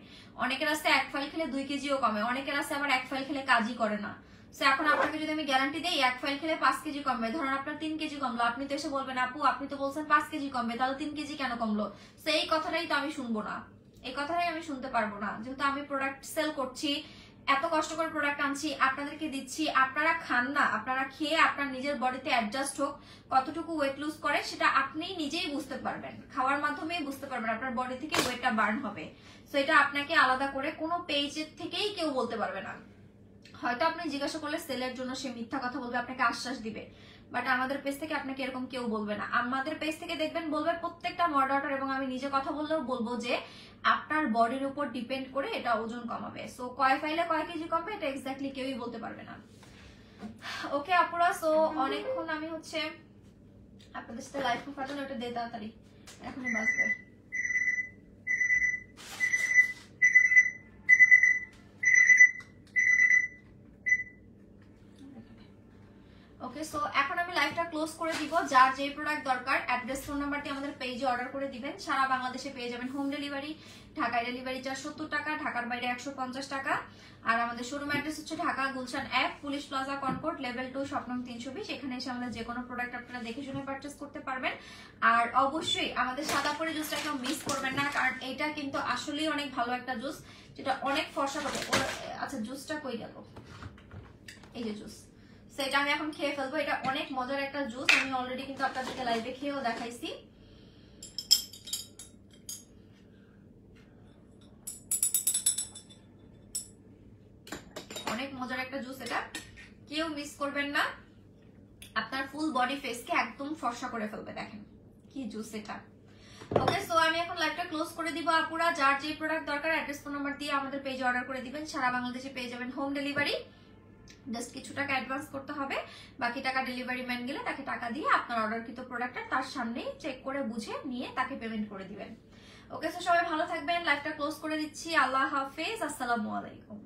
অনেকের আছে এক ফাইল খেলে 2 কেজিও কমে, অনেকের আছে আবার এক ফাইল খেলে কাজই করে না। সো এখন আপনাকে যদি আমি গ্যারান্টি দেই এক ফাইল খেলে 5 কেজি কমবে, ধরুন আপনার 3 কেজি কমলো, আপনি তো এসে বলবেন আপু আপনি তো বলছেন 5 কেজি কমবে, তাহলে 3 কেজি কেন কমলো? সো এই কথাটাই তো আমি শুনবো না, এই কথাটাই আমি শুনতে পারবো না, যেহেতু আমি প্রোডাক্ট সেল করছি, এত কষ্ট করে প্রোডাক্ট আনছি, আপনাদেরকে দিচ্ছি, আপনারা খান না, আপনারা খেয়ে আপনার নিজের বডিতে অ্যাডজাস্ট হোক, কতটুকু ওয়েট লুজ করে সেটা আপনি নিজেই বুঝতে পারবেন, খাওয়ার মাধ্যমেই বুঝতে পারবেন আপনার বডি থেকে ওয়েটটা বার্ন হবে। সো এটা আপনাকে আলাদা করে কোনো পেজের থেকেই কেউ বলতে পারবে না। হয়তো আপনি জিজ্ঞাসা করলে সেলের জন্য সে মিথ্যা কথা বলবে, আপনাকে আশ্বাস দিবে, বাট আমাদের পেজ থেকে আপনাকে এরকম কেউ বলবে না। আমাদের পেজ থেকে দেখবেন বলবে প্রত্যেকটা মডারেটর, এবং আমি নিজে কথা বললেও বলবো যে আপনার বডির উপর ডিপেন্ড করে এটা ওজন কমাবে। সো কয় ফাইলে কয় কেজি কমবে এটা এক্স্যাক্টলি কেউই বলতে পারবে না। ওকে আপুরা, সো অনেকক্ষণ আমি হচ্ছে আপনাদের সাথে লাইভ ফাটানো, ওটা দে তাড়াতাড়ি, এখনই বাজবে। ওকে, সো এখন আমি লাইভটা ক্লোজ করে দিব। যার যে প্রোডাক্ট দরকার অ্যাড্রেস ফোন নাম্বার দিয়ে আমাদের পেজে অর্ডার করে দিবেন। সারা বাংলাদেশে পেয়ে যাবেন হোম ডেলিভারি। ঢাকায় ডেলিভারি চার্জ 70 টাকা, ঢাকার বাইরে 150 টাকা। আর আমাদের শোরুম অ্যাড্রেস হচ্ছে Dhaka Gulshan 1 police plaza Concord level 2 shop নং 320। এখানে এসে আমাদের যে কোনো প্রোডাক্ট আপনারা দেখে শুনে পারচেজ করতে পারবেন। আর অবশ্যই আমাদের সাদা পরি জুসটা কেউ মিস করবেন না, কারণ এটা কিন্তু আসলেই অনেক ভালো একটা জুস, যেটা অনেক ফর্সা করে। আচ্ছা জুসটা কই গেল? এই যে জুস, সেটা আমি এখন খেয়ে ফেলবো। এটা অনেক মজার একটা জুস, আমি অলরেডি কিন্তু আপনাদেরকে লাইভে খেয়েও দেখাইছি। অনেক মজার একটা জুস, এটা কেউ মিস করবেন না। আপনার ফুল বডি ফেসকে একদম ফর্সা করে ফেলবে। দেখেন কি জুস এটা। ওকে, সো আমি এখন লাইভটা ক্লোজ করে দিব। আপুরা যার যে প্রোডাক্ট দরকার অ্যাড্রেস ফোন নাম্বার দিয়ে আমাদের পেজে অর্ডার করে দিবেন। সারা বাংলাদেশে পেয়ে যাবেন হোম ডেলিভারি। জাস্ট কিছু টাকা অ্যাডভান্স করতে হবে, বাকি টাকা ডেলিভারি ম্যান গেলে তাকে টাকা দিয়ে আপনার অর্ডারকৃত প্রোডাক্টটা তার সামনেই চেক করে বুঝে নিয়ে তাকে পেমেন্ট করে দিবেন। ওকে, সো সবাই ভালো থাকবেন। লাইভটা ক্লোজ করে দিচ্ছি। আল্লাহ হাফেজ, আসসালামু আলাইকুম।